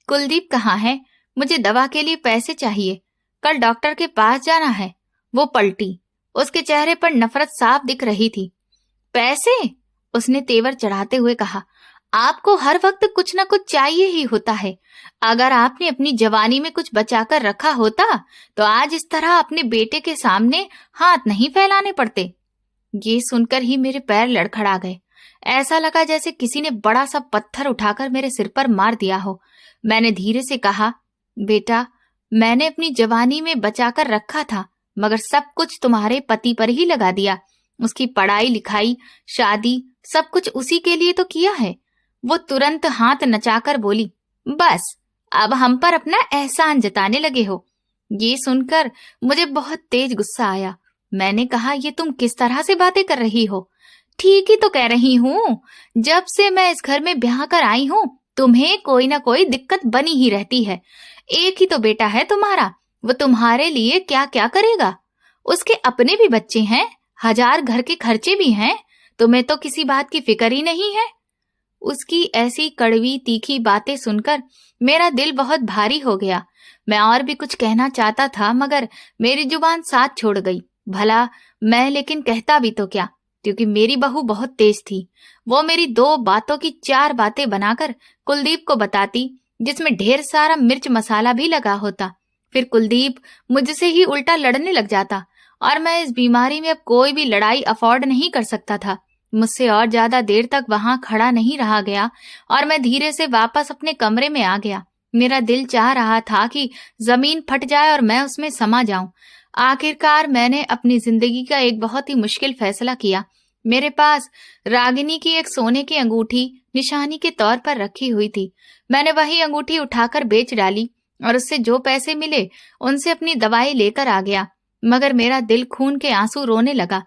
कुलदीप कहाँ है? मुझे दवा के लिए पैसे चाहिए, कल डॉक्टर के पास जाना है। वो पलटी, उसके चेहरे पर नफरत साफ दिख रही थी। पैसे? उसने तेवर चढ़ाते हुए कहा, आपको हर वक्त कुछ न कुछ चाहिए ही होता है। अगर आपने अपनी जवानी में कुछ बचाकर रखा होता तो आज इस तरह अपने बेटे के सामने हाथ नहीं फैलाने पड़ते। ये सुनकर ही मेरे पैर लड़खड़ा गए। ऐसा लगा जैसे किसी ने बड़ा सा पत्थर उठाकर मेरे सिर पर मार दिया हो। मैंने धीरे से कहा, बेटा, मैंने अपनी जवानी में बचाकर रखा था, मगर सब कुछ तुम्हारे पति पर ही लगा दिया। उसकी पढ़ाई लिखाई, शादी, सब कुछ उसी के लिए तो किया है। वो तुरंत हाथ नचाकर बोली, बस अब हम पर अपना एहसान जताने लगे हो। ये सुनकर मुझे बहुत तेज गुस्सा आया। मैंने कहा, ये तुम किस तरह से बातें कर रही हो? ठीक ही तो कह रही हूँ। जब से मैं इस घर में ब्याह कर आई हूँ, तुम्हें कोई ना कोई दिक्कत बनी ही रहती है। एक ही तो बेटा है तुम्हारा, वो तुम्हारे लिए क्या क्या करेगा। उसके अपने भी बच्चे हैं, 1000 घर के खर्चे भी हैं। तुम्हें तो किसी बात की फिक्र ही नहीं है। उसकी ऐसी कड़वी तीखी बातें सुनकर मेरा दिल बहुत भारी हो गया। मैं और भी कुछ कहना चाहता था, मगर मेरी जुबान साथ छोड़ गई। भला मैं लेकिन कहता भी तो क्या, क्योंकि मेरी बहू बहुत तेज थी। वो मेरी 2 बातों की 4 बातें बनाकर कुलदीप को बताती, जिसमें ढेर सारा मिर्च मसाला भी लगा होता। फिर कुलदीप मुझसे ही उल्टा लड़ने लग जाता और मैं इस बीमारी में अब कोई भी लड़ाई अफोर्ड नहीं कर सकता था। मुझसे और ज्यादा देर तक वहां खड़ा नहीं रहा गया और मैं धीरे से वापस अपने कमरे में आ गया। मेरा दिल चाह रहा था कि जमीन फट जाए और मैं उसमें समा जाऊं। आखिरकार मैंने अपनी जिंदगी का एक बहुत ही मुश्किल फैसला किया। मेरे पास रागिनी की एक सोने की अंगूठी निशानी के तौर पर रखी हुई थी। मैंने वही अंगूठी उठाकर बेच डाली और उससे जो पैसे मिले उनसे अपनी दवाई लेकर आ गया। मगर मेरा दिल खून के आंसू रोने लगा।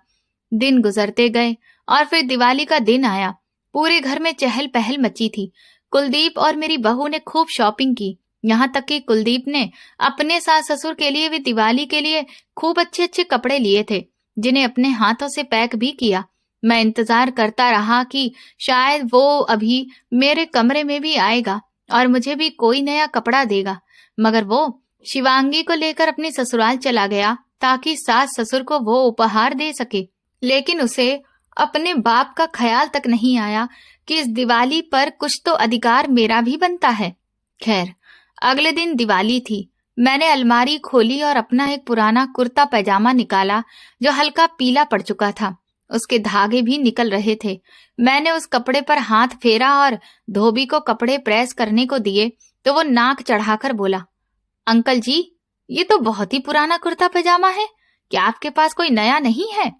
दिन गुजरते गए और फिर दिवाली का दिन आया। पूरे घर में चहल पहल मची थी। कुलदीप और मेरी बहू ने खूब शॉपिंग की। यहाँ तक कि कुलदीप ने अपने सास ससुर के लिए भी दिवाली के लिए खूब अच्छे अच्छे कपड़े लिए थे। जिन्हें अपने हाथों से पैक भी किया। मैं इंतजार करता रहा कि शायद वो अभी मेरे कमरे में भी आएगा और मुझे भी कोई नया कपड़ा देगा, मगर वो शिवांगी को लेकर अपने ससुराल चला गया ताकि सास ससुर को वो उपहार दे सके। लेकिन उसे अपने बाप का ख्याल तक नहीं आया कि इस दिवाली पर कुछ तो अधिकार मेरा भी बनता है। खैर, अगले दिन दिवाली थी। मैंने अलमारी खोली और अपना एक पुराना कुर्ता पैजामा निकाला जो हल्का पीला पड़ चुका था। उसके धागे भी निकल रहे थे। मैंने उस कपड़े पर हाथ फेरा और धोबी को कपड़े प्रेस करने को दिए तो वो नाक चढ़ाकर बोला, अंकल जी, ये तो बहुत ही पुराना कुर्ता पैजामा है। क्या आपके पास कोई नया नहीं है?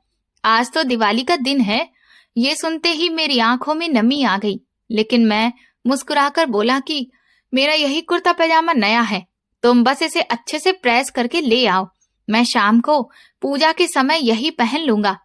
आज तो दिवाली का दिन है। ये सुनते ही मेरी आंखों में नमी आ गई, लेकिन मैं मुस्कुराकर बोला कि मेरा यही कुर्ता पैजामा नया है, तुम बस इसे अच्छे से प्रेस करके ले आओ। मैं शाम को पूजा के समय यही पहन लूंगा।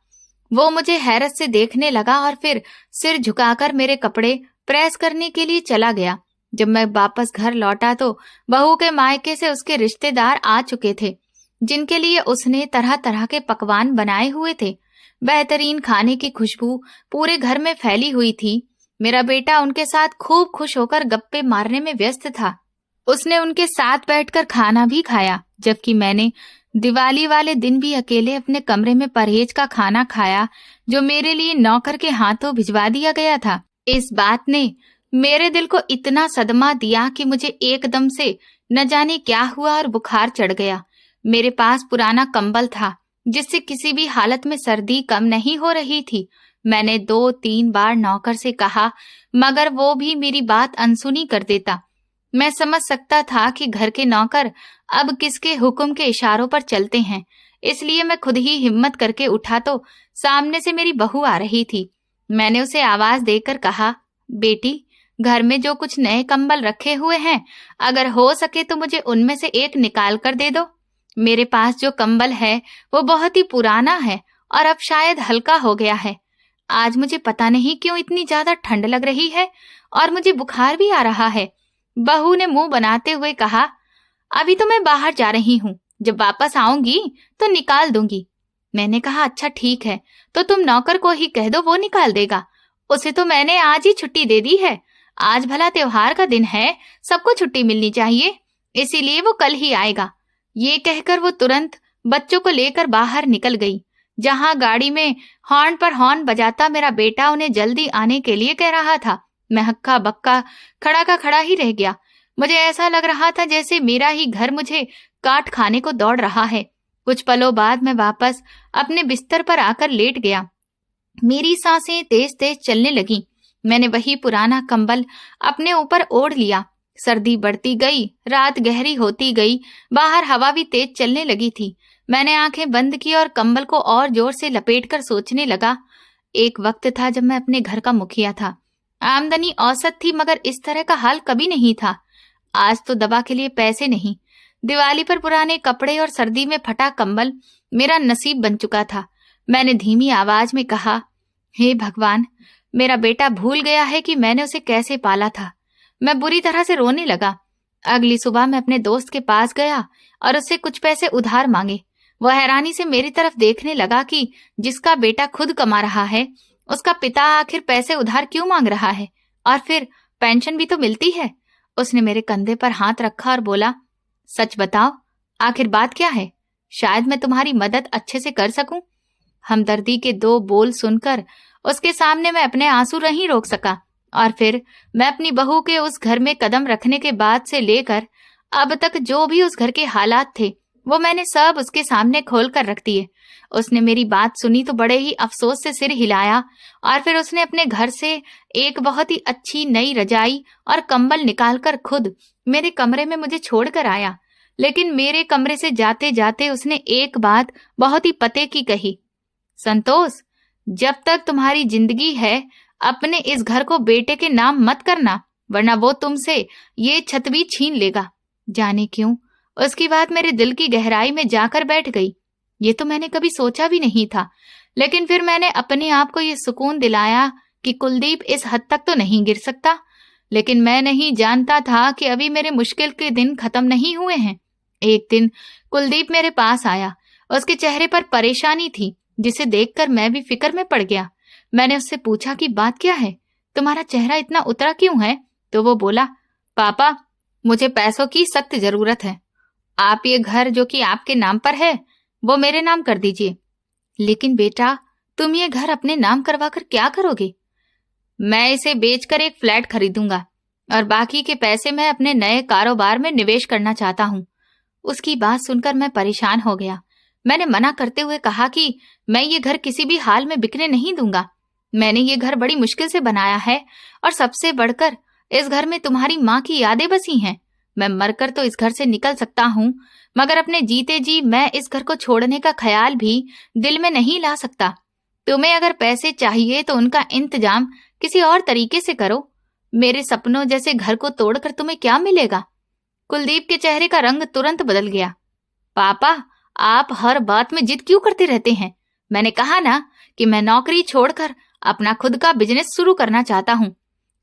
वो मुझे हैरत से देखने लगा और फिर सिर झुकाकर मेरे कपड़े प्रेस करने के लिए चला गया। जब मैं वापस घर लौटा तो बहू के मायके से उसके रिश्तेदार आ चुके थे, जिनके लिए उसने तरह तरह के पकवान बनाए हुए थे। बेहतरीन खाने की खुशबू पूरे घर में फैली हुई थी। मेरा बेटा उनके साथ खूब खुश होकर गप्पे मारने में व्यस्त था। उसने उनके साथ बैठकर खाना भी खाया, जबकि मैंने दिवाली वाले दिन भी अकेले अपने कमरे में परहेज का खाना खाया जो मेरे लिए नौकर के हाथों भिजवा दिया गया था। इस बात ने मेरे दिल को इतना सदमा दिया कि मुझे एकदम से न जाने क्या हुआ और बुखार चढ़ गया। मेरे पास पुराना कंबल था जिससे किसी भी हालत में सर्दी कम नहीं हो रही थी। मैंने 2-3 बार नौकर से कहा, मगर वो भी मेरी बात अनसुनी कर देता। मैं समझ सकता था कि घर के नौकर अब किसके हुक्म के इशारों पर चलते हैं, इसलिए मैं खुद ही हिम्मत करके उठा तो सामने से मेरी बहू आ रही थी। मैंने उसे आवाज देकर कहा, बेटी, घर में जो कुछ नए कंबल रखे हुए हैं, अगर हो सके तो मुझे उनमें से एक निकाल कर दे दो। मेरे पास जो कंबल है वो बहुत ही पुराना है और अब शायद हल्का हो गया है। आज मुझे पता नहीं क्यों इतनी ज्यादा ठंड लग रही है और मुझे बुखार भी आ रहा है। बहू ने मुंह बनाते हुए कहा, अभी तो मैं बाहर जा रही हूँ, जब वापस आऊंगी तो निकाल दूंगी। मैंने कहा, अच्छा ठीक है, तो तुम नौकर को ही कह दो, वो निकाल देगा। उसे तो मैंने आज ही छुट्टी दे दी है। आज भला त्योहार का दिन है, सबको छुट्टी मिलनी चाहिए, इसीलिए वो कल ही आएगा। ये कहकर वो तुरंत बच्चों को लेकर बाहर निकल गई। जहां गाड़ी में हॉर्न पर हॉर्न बजाता मेरा बेटा उन्हें जल्दी आने के लिए कह रहा था, मैं हक्का बक्का खड़ा का खड़ा ही रह गया। मुझे ऐसा लग रहा था जैसे मेरा ही घर मुझे काट खाने को दौड़ रहा है। कुछ पलों बाद मैं वापस अपने बिस्तर पर आकर लेट गया। मेरी सांसें तेज तेज चलने लगी। मैंने वही पुराना कंबल अपने ऊपर ओढ़ लिया। सर्दी बढ़ती गई, रात गहरी होती गई, बाहर हवा भी तेज चलने लगी थी। मैंने आंखें बंद की और कंबल को और जोर से लपेटकर सोचने लगा। एक वक्त था जब मैं अपने घर का मुखिया था। आमदनी औसत थी, मगर इस तरह का हाल कभी नहीं था। आज तो दवा के लिए पैसे नहीं, दिवाली पर पुराने कपड़े और सर्दी में फटा कंबल मेरा नसीब बन चुका था। मैंने धीमी आवाज में कहा, हे भगवान, मेरा बेटा भूल गया है कि मैंने उसे कैसे पाला था। मैं बुरी तरह से रोने लगा। अगली सुबह मैं अपने दोस्त के पास गया और उससे कुछ पैसे उधार मांगे। वह हैरानी से मेरी तरफ देखने लगा कि जिसका बेटा खुद कमा रहा है, उसका पिता आखिर पैसे उधार क्यों मांग रहा है, और फिर पेंशन भी तो मिलती है। उसने मेरे कंधे पर हाथ रखा और बोला, सच बताओ, आखिर बात क्या है? शायद मैं तुम्हारी मदद अच्छे से कर सकूं। हमदर्दी के 2 बोल सुनकर उसके सामने मैं अपने आंसू नहीं रोक सका, और फिर मैं अपनी बहू के उस घर में कदम रखने के बाद से लेकर अब तक जो भी उस घर के हालात थे वो मैंने सब उसके सामने खोल कर रख दिए। उसने मेरी बात सुनी तो बड़े ही अफसोस से सिर हिलाया और फिर उसने अपने घर से एक बहुत ही अच्छी नई रजाई और कंबल निकालकर खुद मेरे कमरे में मुझे छोड़कर आया। लेकिन मेरे कमरे से जाते जाते उसने एक बात बहुत ही पते की कही, संतोष, जब तक तुम्हारी जिंदगी है अपने इस घर को बेटे के नाम मत करना, वरना वो तुमसे ये छत भी छीन लेगा। जाने क्यों उसकी बात मेरे दिल की गहराई में जाकर बैठ गई। ये तो मैंने कभी सोचा भी नहीं था, लेकिन फिर मैंने अपने आप को ये सुकून दिलाया कि कुलदीप इस हद तक तो नहीं गिर सकता। लेकिन मैं नहीं जानता था कि अभी मेरे मुश्किल के दिन खत्म नहीं हुए हैं। एक दिन कुलदीप मेरे पास आया। उसके चेहरे पर परेशानी थी। जिसे देखकर मैं भी फिक्र में पड़ गया। मैंने उससे पूछा कि बात क्या है, तुम्हारा चेहरा इतना उतरा क्यों है? तो वो बोला, पापा मुझे पैसों की सख्त जरूरत है, आप ये घर जो कि आपके नाम पर है वो मेरे नाम कर दीजिए। लेकिन बेटा, तुम ये घर अपने नाम करवाकर क्या करोगे? मैं इसे बेचकर एक फ्लैट खरीदूंगा और बाकी के पैसे मैं अपने नए कारोबार में निवेश करना चाहता हूँ। उसकी बात सुनकर मैं परेशान हो गया। मैंने मना करते हुए कहा कि मैं ये घर किसी भी हाल में बिकने नहीं दूंगा। मैंने ये घर बड़ी मुश्किल से बनाया है और सबसे बढ़कर इस घर में तुम्हारी माँ की यादें बसी हैं। मैं मरकर तो इस घर से निकल सकता हूँ, मगर अपने जीते जी मैं इस घर को छोड़ने का ख्याल भी दिल में नहीं ला सकता। तुम्हें अगर पैसे चाहिए तो उनका इंतजाम किसी और तरीके से करो। मेरे सपनों जैसे घर को तोड़कर तुम्हें क्या मिलेगा? कुलदीप के चेहरे का रंग तुरंत बदल गया। पापा, आप हर बात में जिद क्यों करते रहते हैं? मैंने कहा ना कि मैं नौकरी छोड़कर अपना खुद का बिजनेस शुरू करना चाहता हूँ।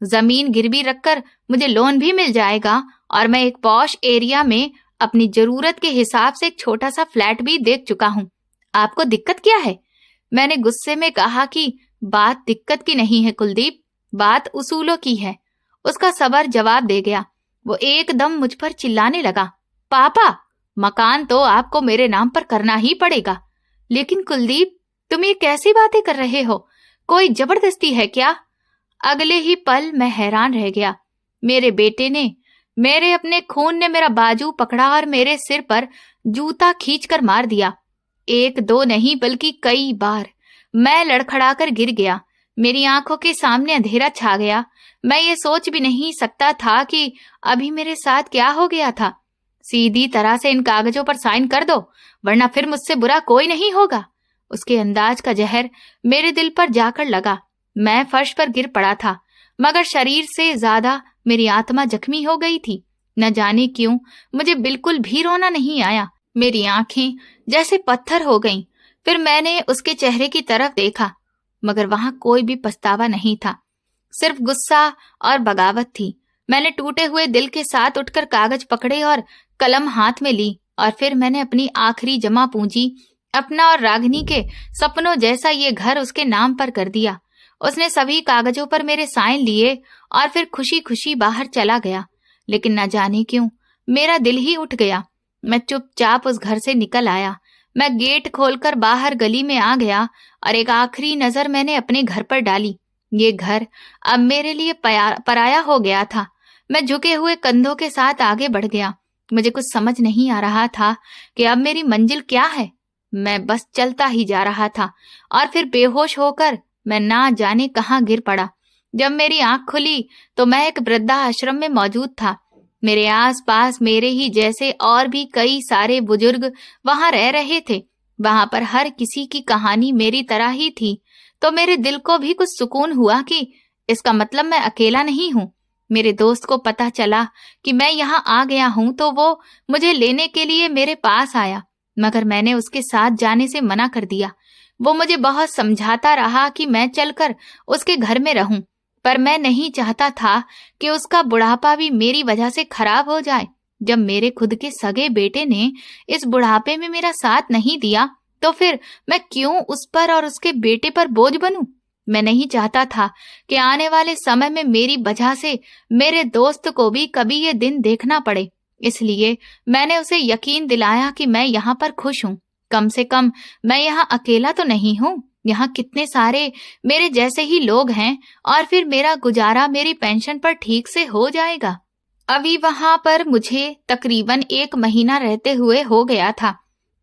जमीन गिरवी रखकर मुझे लोन भी मिल जाएगा और मैं एक पॉश एरिया में अपनी जरूरत के हिसाब से एक छोटा सा फ्लैट भी देख चुका हूँ। आपको दिक्कत क्या है? मैंने गुस्से में कहा कि बात दिक्कत की नहीं है कुलदीप, बात उसूलों की है। उसका सबर जवाब दे गया। वो एकदम मुझ पर चिल्लाने लगा, पापा मकान तो आपको मेरे नाम पर करना ही पड़ेगा। लेकिन कुलदीप, तुम ये कैसी बातें कर रहे हो? कोई जबरदस्ती है क्या? अगले ही पल मैं हैरान रह गया। मेरे बेटे ने, मेरे अपने खून ने मेरा बाजू पकड़ा और मेरे सिर पर जूता खींचकर मार दिया। एक दो नहीं बल्कि कई बार। मैं लड़खड़ाकर गिर गया। मेरी आंखों के सामने अंधेरा छा गया। मैं ये सोच भी नहीं सकता था कि अभी मेरे साथ क्या हो गया था। सीधी तरह से इन कागजों पर साइन कर दो, वरना फिर मुझसे बुरा कोई नहीं होगा। उसके अंदाज का जहर मेरे दिल पर जाकर लगा। मैं फर्श पर गिर पड़ा था, मगर शरीर से ज्यादा मेरी आत्मा जख्मी हो गई थी। न जाने क्यों मुझे बिल्कुल भी रोना नहीं आया। मेरी आंखें जैसे पत्थर हो गईं। फिर मैंने उसके चेहरे की तरफ देखा, मगर वहां कोई भी पछतावा नहीं था, सिर्फ गुस्सा और बगावत थी। मैंने टूटे हुए दिल के साथ उठकर कागज पकड़े और कलम हाथ में ली, और फिर मैंने अपनी आखिरी जमा पूंजी, अपना और रागिनी के सपनों जैसा ये घर उसके नाम पर कर दिया। उसने सभी कागजों पर मेरे साइन लिए और फिर खुशी खुशी बाहर चला गया। लेकिन न जाने क्यों मेरा दिल ही उठ गया। मैं चुपचाप उस घर से निकल आया। मैं गेट खोलकर बाहर गली में आ गया और एक आखिरी नजर मैंने अपने घर पर डाली। ये घर अब मेरे लिए पराया हो गया था। मैं झुके हुए कंधों के साथ आगे बढ़ गया। मुझे कुछ समझ नहीं आ रहा था कि अब मेरी मंजिल क्या है। मैं बस चलता ही जा रहा था और फिर बेहोश होकर मैं ना जाने कहाँ गिर पड़ा। जब मेरी आंख खुली तो मैं एक वृद्धाश्रम में मौजूद था। मेरे आसपास मेरे ही जैसे और भी कई सारे बुजुर्ग वहां रह रहे थे। वहां पर हर किसी की कहानी मेरी तरह ही थी। तो मेरे दिल को भी कुछ सुकून हुआ कि इसका मतलब मैं अकेला नहीं हूँ। मेरे दोस्त को पता चला कि मैं यहाँ आ गया हूँ तो वो मुझे लेने के लिए मेरे पास आया, मगर मैंने उसके साथ जाने से मना कर दिया। वो मुझे बहुत समझाता रहा कि मैं चलकर उसके घर में रहूं, पर मैं नहीं चाहता था कि उसका बुढ़ापा भी मेरी वजह से खराब हो जाए। जब मेरे खुद के सगे बेटे ने इस बुढ़ापे में मेरा साथ नहीं दिया तो फिर मैं क्यों उस पर और उसके बेटे पर बोझ बनूं? मैं नहीं चाहता था कि आने वाले समय में मेरी वजह से मेरे दोस्त को भी कभी ये दिन देखना पड़े। इसलिए मैंने उसे यकीन दिलाया कि मैं यहाँ पर खुश हूँ। कम से कम मैं यहाँ अकेला तो नहीं हूँ। यहाँ कितने सारे मेरे जैसे ही लोग हैं और फिर मेरा गुजारा मेरी पेंशन पर ठीक से हो जाएगा। अभी वहां पर मुझे तकरीबन 1 महीना रहते हुए हो गया था।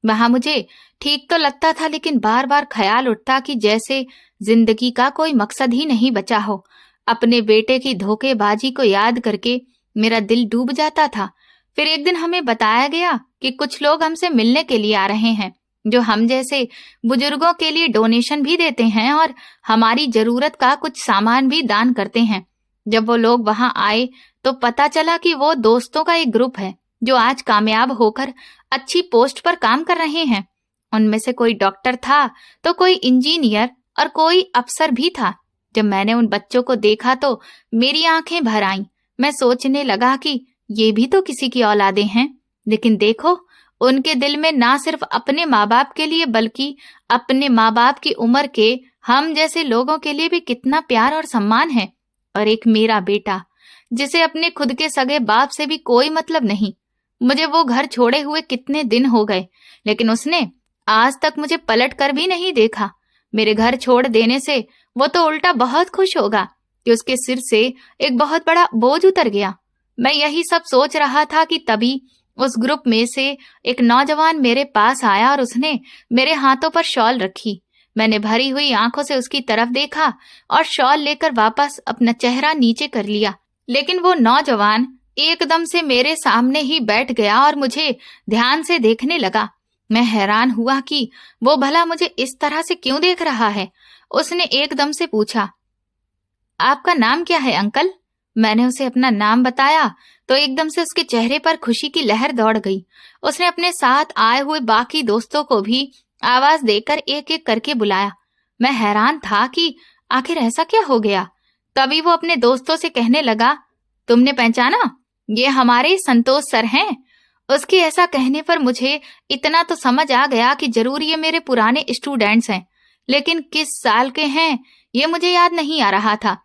वहां मुझे ठीक तो लगता था, लेकिन बार बार ख्याल उठता कि जैसे जिंदगी का कोई मकसद ही नहीं बचा हो। अपने बेटे की धोखेबाजी को याद करके मेरा दिल डूब जाता था। फिर एक दिन हमें बताया गया कि कुछ लोग हमसे मिलने के लिए आ रहे हैं, जो हम जैसे बुजुर्गों के लिए डोनेशन भी देते हैं और हमारी जरूरत का कुछ सामान भी दान करते हैं। जब वो लोग वहां आए तो पता चला कि वो दोस्तों का एक ग्रुप है जो आज कामयाब होकर अच्छी पोस्ट पर काम कर रहे हैं। उनमें से कोई डॉक्टर था तो कोई इंजीनियर और कोई अफसर भी था। जब मैंने उन बच्चों को देखा तो मेरी आंखें भर आईं। मैं सोचने लगा कि ये भी तो किसी की औलादे हैं। लेकिन देखो, उनके दिल में ना सिर्फ अपने माँ बाप के लिए बल्कि अपने माँ बाप की उम्र के हम जैसे लोगों के लिए भी कितना प्यार और सम्मान है। और एक मेरा बेटा जिसे अपने खुद के सगे बाप से भी कोई मतलब नहीं। मुझे वो घर छोड़े हुए कितने दिन हो गए, लेकिन उसने आज तक मुझे पलट कर भी नहीं देखा। मेरे घर छोड़ देने से वो तो उल्टा बहुत खुश होगा कि उसके सिर से एक बहुत बड़ा बोझ उतर गया। मैं यही सब सोच रहा था कि तभी उस ग्रुप में से एक नौजवान मेरे पास आया और उसने मेरे हाथों पर शॉल रखी। मैंने भरी हुई आंखों से उसकी तरफ देखा और शॉल लेकर वापस अपना चेहरा नीचे कर लिया, लेकिन वो नौजवान एकदम से मेरे सामने ही बैठ गया और मुझे ध्यान से देखने लगा। मैं हैरान हुआ कि वो भला मुझे इस तरह से क्यों देख रहा है। उसने एकदम से पूछा, आपका नाम क्या है अंकल? मैंने उसे अपना नाम बताया तो एकदम से उसके चेहरे पर खुशी की लहर दौड़ गई। उसने अपने साथ आए हुए बाकी दोस्तों को भी आवाज देकर एक एक करके बुलाया। मैं हैरान था कि आखिर ऐसा क्या हो गया। तभी वो अपने दोस्तों से कहने लगा, तुमने पहचाना, ये हमारे संतोष सर हैं। उसके ऐसा कहने पर मुझे इतना तो समझ आ गया कि जरूर ये मेरे पुराने स्टूडेंट्स हैं, लेकिन किस साल के हैं ये मुझे याद नहीं आ रहा था।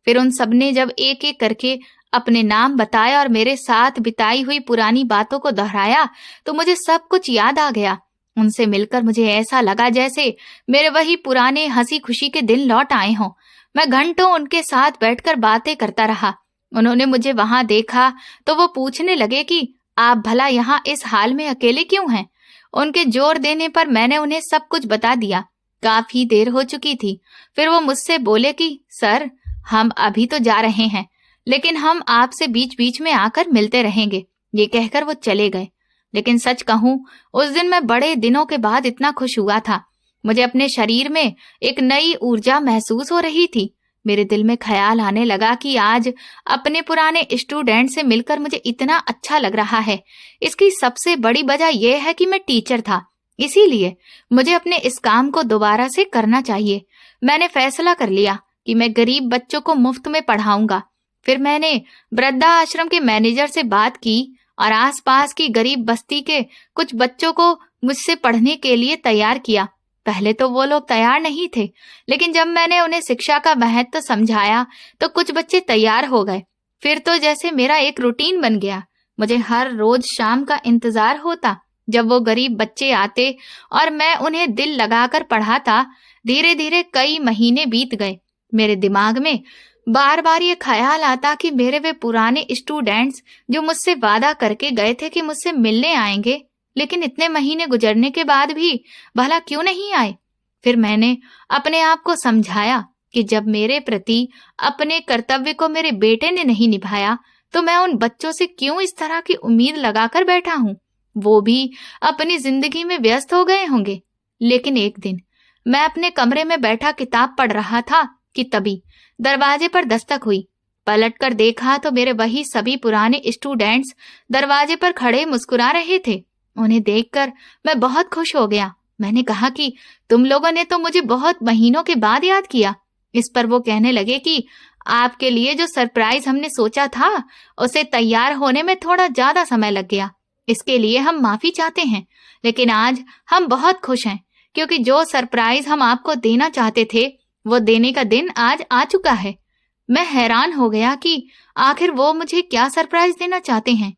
फिर उन सबने जब एक एक करके अपने नाम बताया और मेरे साथ बिताई हुई पुरानी बातों को दोहराया तो मुझे सब कुछ याद आ गया। उनसे मिलकर मुझे ऐसा लगा जैसे मेरे वही पुराने हंसी खुशी के दिन लौट आए हों। मैं घंटों उनके साथ बैठकर बातें करता रहा। उन्होंने मुझे वहां देखा तो वो पूछने लगे कि आप भला यहाँ इस हाल में अकेले क्यों हैं? उनके जोर देने पर मैंने उन्हें सब कुछ बता दिया। काफी देर हो चुकी थी। फिर वो मुझसे बोले कि सर, हम अभी तो जा रहे हैं, लेकिन हम आपसे बीच बीच में आकर मिलते रहेंगे। ये कहकर वो चले गए। लेकिन सच कहूं, उस दिन मैं बड़े दिनों के बाद इतना खुश हुआ था। मुझे अपने शरीर में एक नई ऊर्जा महसूस हो रही थी। मेरे दिल में ख्याल आने लगा कि आज अपने पुराने स्टूडेंट से मिलकर मुझे इतना अच्छा लग रहा है। इसकी सबसे बड़ी वजह यह है कि मैं टीचर था, इसीलिए मुझे अपने इस काम को दोबारा से करना चाहिए। मैंने फैसला कर लिया कि मैं गरीब बच्चों को मुफ्त में पढ़ाऊंगा। फिर मैंने वृद्धा आश्रम के मैनेजर से बात की और आसपास की गरीब बस्ती के कुछ बच्चों को मुझसे पढ़ने के लिए तैयार किया। पहले तो वो लोग तैयार नहीं थे, लेकिन जब मैंने उन्हें शिक्षा का महत्व समझाया तो कुछ बच्चे तैयार हो गए। फिर तो जैसे मेरा एक रूटीन बन गया। मुझे हर रोज शाम का इंतजार होता जब वो गरीब बच्चे आते और मैं उन्हें दिल लगाकर पढ़ाता। धीरे धीरे कई महीने बीत गए। मेरे दिमाग में बार बार ये ख्याल आता कि मेरे वे पुराने स्टूडेंट्स जो मुझसे वादा करके गए थे कि मुझसे मिलने आएंगे, लेकिन इतने महीने गुजरने के बाद भी भला क्यों नहीं आए। फिर मैंने अपने आप को समझाया कि जब मेरे प्रति अपने कर्तव्य को मेरे बेटे ने नहीं निभाया तो मैं उन बच्चों से क्यों इस तरह की उम्मीद लगाकर बैठा हूँ। वो भी अपनी जिंदगी में व्यस्त हो गए होंगे। लेकिन एक दिन मैं अपने कमरे में बैठा किताब पढ़ रहा था कि तभी दरवाजे पर दस्तक हुई। पलटकर देखा तो मेरे वही सभी पुराने स्टूडेंट्स दरवाजे पर खड़े मुस्कुरा रहे थे। उन्हें देखकर मैं बहुत खुश हो गया। मैंने कहा कि तुम लोगों ने तो मुझे बहुत महीनों के बाद याद किया। इस पर वो कहने लगे कि आपके लिए जो सरप्राइज हमने सोचा था उसे तैयार होने में थोड़ा ज्यादा समय लग गया। इसके लिए हम माफी चाहते हैं, लेकिन आज हम बहुत खुश हैं क्योंकि जो सरप्राइज हम आपको देना चाहते थे वो देने का दिन आज आ चुका है। मैं हैरान हो गया कि आखिर वो मुझे क्या सरप्राइज देना चाहते हैं।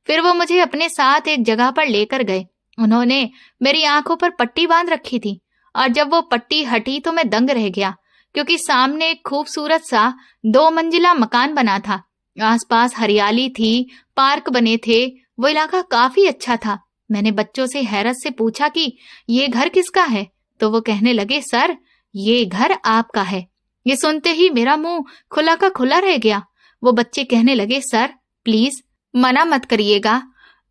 फिर वो मुझे अपने साथ एक जगह पर लेकर गए। उन्होंने मेरी आंखों पर पट्टी बांध रखी थी और जब वो पट्टी हटी तो मैं दंग रह गया, क्योंकि सामने एक खूबसूरत सा 2 मंजिला मकान बना था। आसपास हरियाली थी, पार्क बने थे। वो इलाका काफी अच्छा था। मैंने बच्चों से हैरत से पूछा कि ये घर किसका है, तो वो कहने लगे, सर, ये घर आपका है। ये सुनते ही मेरा मुंह खुला का खुला रह गया। वो बच्चे कहने लगे, सर प्लीज मना मत करिएगा,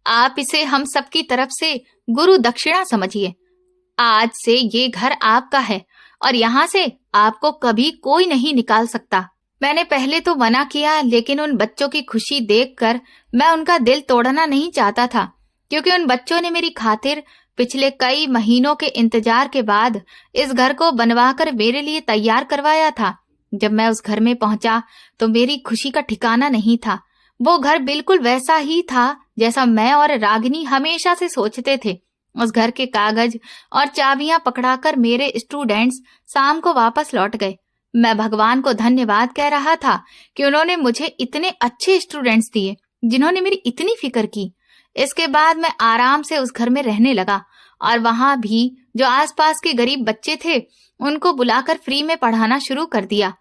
आप इसे हम सबकी तरफ से गुरु दक्षिणा समझिए। आज से ये घर आपका है और यहाँ से आपको कभी कोई नहीं निकाल सकता। मैंने पहले तो मना किया, लेकिन उन बच्चों की खुशी देखकर मैं उनका दिल तोड़ना नहीं चाहता था, क्योंकि उन बच्चों ने मेरी खातिर पिछले कई महीनों के इंतजार के बाद इस घर को बनवाकर मेरे लिए तैयार करवाया था। जब मैं उस घर में पहुंचा तो मेरी खुशी का ठिकाना नहीं था। वो घर बिल्कुल वैसा ही था जैसा मैं और रागिनी हमेशा से सोचते थे। उस घर के कागज और चाबियां पकड़ाकर मेरे स्टूडेंट्स शाम को वापस लौट गए। मैं भगवान को धन्यवाद कह रहा था कि उन्होंने मुझे इतने अच्छे स्टूडेंट्स दिए जिन्होंने मेरी इतनी फिक्र की। इसके बाद मैं आराम से उस घर में रहने लगा और वहां भी जो आसपास के गरीब बच्चे थे उनको बुलाकर फ्री में पढ़ाना शुरू कर दिया।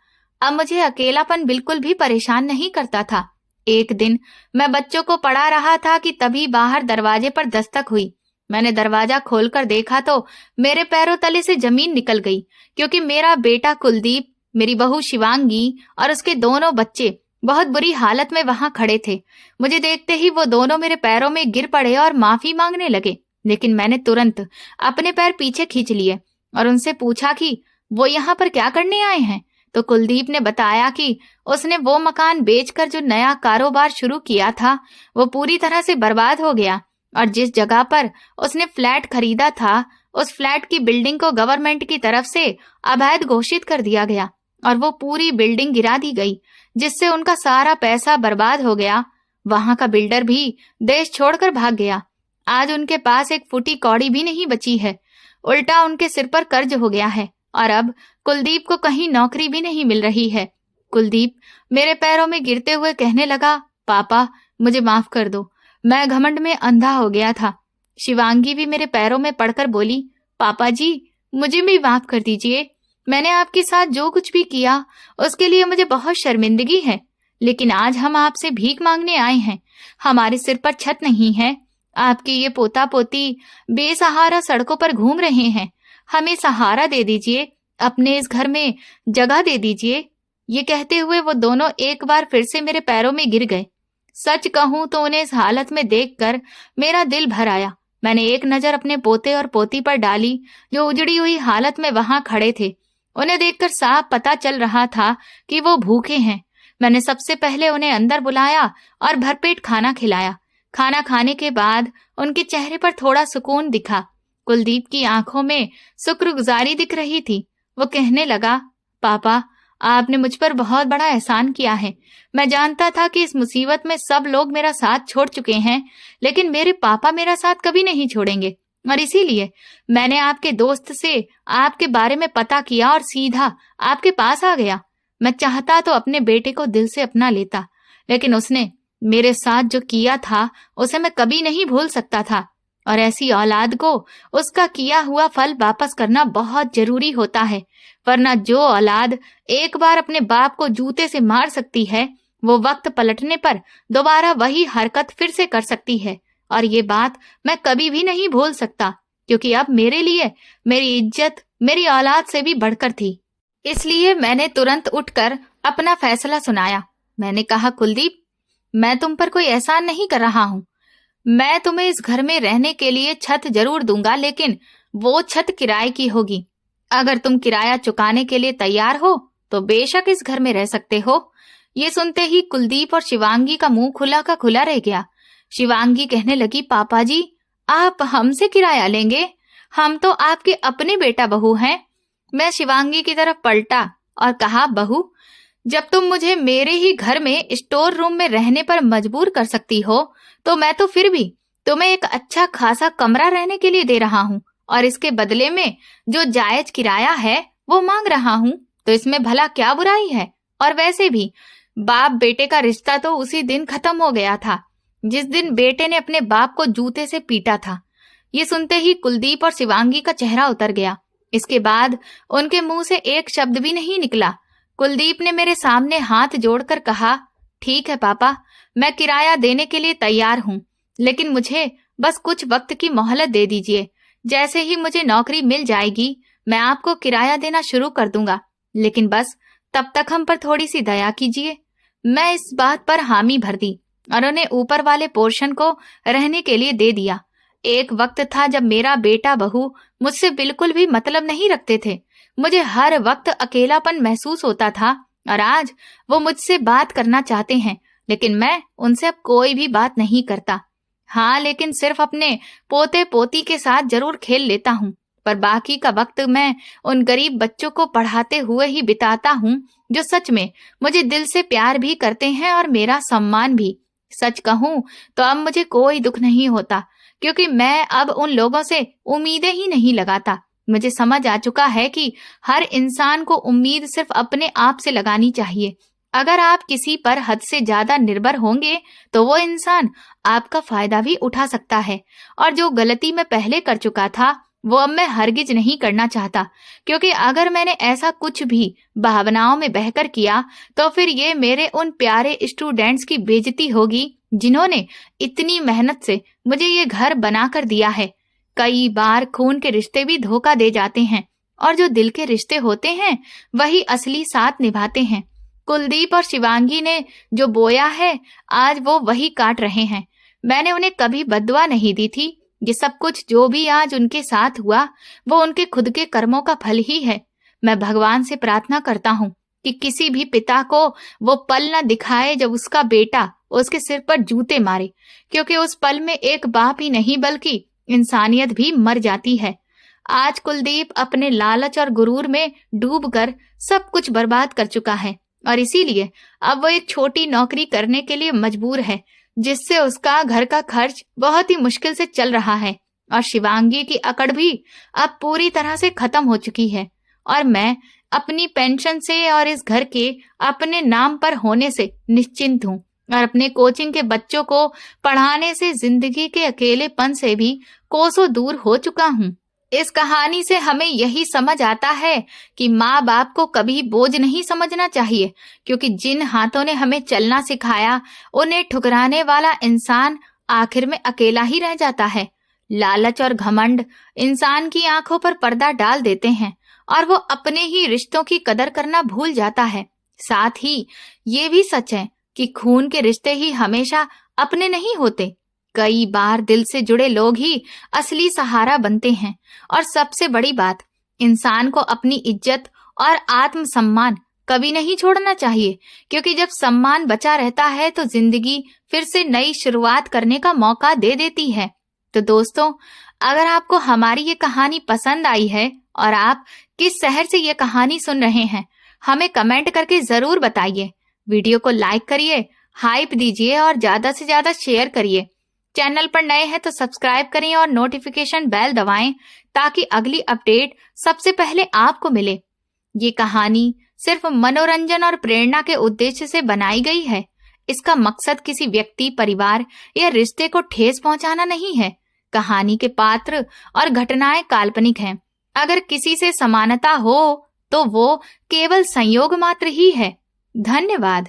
अब मुझे अकेलापन बिल्कुल भी परेशान नहीं करता था। एक दिन मैं बच्चों को पढ़ा रहा था कि तभी बाहर दरवाजे पर दस्तक हुई। मैंने दरवाजा खोलकर देखा तो मेरे पैरों तले से जमीन निकल गई, क्योंकि मेरा बेटा कुलदीप, मेरी बहू शिवांगी और उसके दोनों बच्चे बहुत बुरी हालत में वहां खड़े थे। मुझे देखते ही वो दोनों मेरे पैरों में गिर पड़े और माफी मांगने लगे, लेकिन मैंने तुरंत अपने पैर पीछे खींच लिए और उनसे पूछा कि वो यहाँ पर क्या करने आए हैं। तो कुलदीप ने बताया कि उसने वो मकान बेचकर जो नया कारोबार शुरू किया था वो पूरी तरह से बर्बाद हो गया, और जिस जगह पर उसने फ्लैट खरीदा था उस फ्लैट की बिल्डिंग को गवर्नमेंट की तरफ से अवैध घोषित कर दिया गया और वो पूरी बिल्डिंग गिरा दी गई, जिससे उनका सारा पैसा बर्बाद हो गया। वहां का बिल्डर भी देश छोड़कर भाग गया। आज उनके पास एक फुटी कौड़ी भी नहीं बची है, उल्टा उनके सिर पर कर्ज हो गया है और अब कुलदीप को कहीं नौकरी भी नहीं मिल रही है। कुलदीप मेरे पैरों में गिरते हुए कहने लगा, पापा मुझे माफ कर दो, मैं घमंड में अंधा हो गया था। शिवांगी भी मेरे पैरों में पड़कर बोली, पापा जी मुझे भी माफ कर दीजिए, मैंने आपके साथ जो कुछ भी किया उसके लिए मुझे बहुत शर्मिंदगी है, लेकिन आज हम आपसे भीख मांगने आए हैं। हमारे सिर पर छत नहीं है, आपके ये पोता पोती बेसहारा सड़कों पर घूम रहे हैं, हमें सहारा दे दीजिए, अपने इस घर में जगह दे दीजिए। ये कहते हुए वो दोनों एक बार फिर से मेरे पैरों में गिर गए। सच कहूं तो उन्हें इस हालत में देखकर मेरा दिल भर आया। मैंने एक नजर अपने पोते और पोती पर डाली जो उजड़ी हुई हालत में वहां खड़े थे। उन्हें देखकर साफ पता चल रहा था कि वो भूखे हैं। मैंने सबसे पहले उन्हें अंदर बुलाया और भरपेट खाना खिलाया। खाना खाने के बाद उनके चेहरे पर थोड़ा सुकून दिखा। कुलदीप की आंखों में शुक्रगुजारी दिख रही थी। वो कहने लगा, पापा आपने मुझ पर बहुत बड़ा एहसान किया है। मैं जानता था कि इस मुसीबत में सब लोग मेरा साथ छोड़ चुके हैं, लेकिन मेरे पापा मेरा साथ कभी नहीं छोड़ेंगे, और इसीलिए मैंने आपके दोस्त से आपके बारे में पता किया और सीधा आपके पास आ गया। मैं चाहता तो अपने बेटे को दिल से अपना लेता, लेकिन उसने मेरे साथ जो किया था उसे मैं कभी नहीं भूल सकता था, और ऐसी औलाद को उसका किया हुआ फल वापस करना बहुत जरूरी होता है, वरना जो औलाद एक बार अपने बाप को जूते से मार सकती है वो वक्त पलटने पर दोबारा वही हरकत फिर से कर सकती है। और ये बात मैं कभी भी नहीं भूल सकता, क्योंकि अब मेरे लिए मेरी इज्जत मेरी औलाद से भी बढ़कर थी। इसलिए मैंने तुरंत उठकर अपना फैसला सुनाया। मैंने कहा, कुलदीप मैं तुम पर कोई एहसान नहीं कर रहा हूँ। मैं तुम्हें इस घर में रहने के लिए छत जरूर दूंगा, लेकिन वो छत किराए की होगी। अगर तुम किराया चुकाने के लिए तैयार हो तो बेशक इस घर में रह सकते हो। ये सुनते ही कुलदीप और शिवांगी का मुंह खुला का खुला रह गया। शिवांगी कहने लगी, पापा जी आप हमसे किराया लेंगे? हम तो आपके अपने बेटा बहू हैं। मैं शिवांगी की तरफ पलटा और कहा, बहू जब तुम मुझे मेरे ही घर में स्टोर रूम में रहने पर मजबूर कर सकती हो तो मैं तो फिर भी तुम्हें एक अच्छा खासा कमरा रहने के लिए दे रहा हूँ, और इसके बदले में जो जायज किराया है वो मांग रहा हूँ, तो इसमें भला क्या बुराई है। और वैसे भी बाप बेटे का रिश्ता तो उसी दिन खत्म हो गया था जिस दिन बेटे ने अपने बाप को जूते से पीटा था। ये सुनते ही कुलदीप और शिवांगी का चेहरा उतर गया। इसके बाद उनके मुंह से एक शब्द भी नहीं निकला। कुलदीप ने मेरे सामने हाथ जोड़कर कहा, ठीक है पापा, मैं किराया देने के लिए तैयार हूँ, लेकिन मुझे बस कुछ वक्त की मोहलत दे दीजिए। जैसे ही मुझे नौकरी मिल जाएगी मैं आपको किराया देना शुरू कर दूंगा, लेकिन बस तब तक हम पर थोड़ी सी दया कीजिए। मैं इस बात पर हामी भर दी और उन्हें ऊपर वाले पोर्शन को रहने के लिए दे दिया। एक वक्त था जब मेरा बेटा बहू मुझसे बिल्कुल भी मतलब नहीं रखते थे। मुझे हर वक्त अकेलापन महसूस होता था, और आज वो मुझसे बात करना चाहते हैं, लेकिन मैं उनसे अब कोई भी बात नहीं करता। हाँ, लेकिन सिर्फ अपने पोते पोती के साथ जरूर खेल लेता हूँ, पर बाकी का वक्त मैं उन गरीब बच्चों को पढ़ाते हुए ही बिताता हूँ जो सच में मुझे दिल से प्यार भी करते हैं और मेरा सम्मान भी। सच कहूं तो अब मुझे कोई दुख नहीं होता, क्योंकि मैं अब उन लोगों से उम्मीदें ही नहीं लगाता। मुझे समझ आ चुका है कि हर इंसान को उम्मीद सिर्फ अपने आप से लगानी चाहिए। अगर आप किसी पर हद से ज्यादा निर्भर होंगे तो वो इंसान आपका फायदा भी उठा सकता है, और जो गलती मैं पहले कर चुका था वो अब मैं हरगिज नहीं करना चाहता, क्योंकि अगर मैंने ऐसा कुछ भी भावनाओं में बहकर किया तो फिर ये मेरे उन प्यारे स्टूडेंट्स की बेइज्जती होगी जिन्होंने इतनी मेहनत से मुझे ये घर बनाकर दिया है। कई बार खून के रिश्ते भी धोखा दे जाते हैं, और जो दिल के रिश्ते होते हैं वही असली साथ निभाते हैं। कुलदीप और शिवांगी ने जो बोया है आज वो वही काट रहे हैं। मैंने उन्हें कभी बद्दुआ नहीं दी थी। ये सब कुछ जो भी आज उनके साथ हुआ वो उनके खुद के कर्मों का फल ही है। मैं भगवान से प्रार्थना करता हूँ कि किसी भी पिता को वो पल न दिखाए जब उसका बेटा उसके सिर पर जूते मारे, क्योंकि उस पल में एक बाप ही नहीं बल्कि इंसानियत भी मर जाती है। आज कुलदीप अपने लालच और गुरूर में डूबकर सब कुछ बर्बाद कर चुका है, और इसीलिए अब वो एक छोटी नौकरी करने के लिए मजबूर है, जिससे उसका घर का खर्च बहुत ही मुश्किल से चल रहा है। और शिवांगी की अकड़ भी अब पूरी तरह से खत्म हो चुकी है, और मैं अपनी पेंशन से और इस घर के अपने नाम पर होने से निश्चिंत हूँ, और अपने कोचिंग के बच्चों को पढ़ाने से जिंदगी के अकेलेपन से भी कोसों दूर हो चुका हूँ। इस कहानी से हमें यही समझ आता है कि माँ बाप को कभी बोझ नहीं समझना चाहिए, क्योंकि जिन हाथों ने हमें चलना सिखाया उन्हें ठुकराने वाला इंसान आखिर में अकेला ही रह जाता है। लालच और घमंड इंसान की आंखों पर पर्दा डाल देते हैं, और वो अपने ही रिश्तों की कदर करना भूल जाता है। साथ ही ये भी सच है कि खून के रिश्ते ही हमेशा अपने नहीं होते। कई बार दिल से जुड़े लोग ही असली सहारा बनते हैं। और सबसे बड़ी बात, इंसान को अपनी इज्जत और आत्मसम्मान कभी नहीं छोड़ना चाहिए, क्योंकि जब सम्मान बचा रहता है तो जिंदगी फिर से नई शुरुआत करने का मौका दे देती है। तो दोस्तों, अगर आपको हमारी ये कहानी पसंद आई है और आप किस शहर से ये कहानी सुन रहे हैं, हमें कमेंट करके जरूर बताइए। वीडियो को लाइक करिए, हाइप दीजिए और ज्यादा से ज्यादा शेयर करिए। चैनल पर नए हैं तो सब्सक्राइब करें और नोटिफिकेशन बेल दबाएं, ताकि अगली अपडेट सबसे पहले आपको मिले। ये कहानी सिर्फ मनोरंजन और प्रेरणा के उद्देश्य से बनाई गई है। इसका मकसद किसी व्यक्ति, परिवार या रिश्ते को ठेस पहुंचाना नहीं है। कहानी के पात्र और घटनाएं काल्पनिक हैं। अगर किसी से समानता हो तो वो केवल संयोग मात्र ही है। धन्यवाद।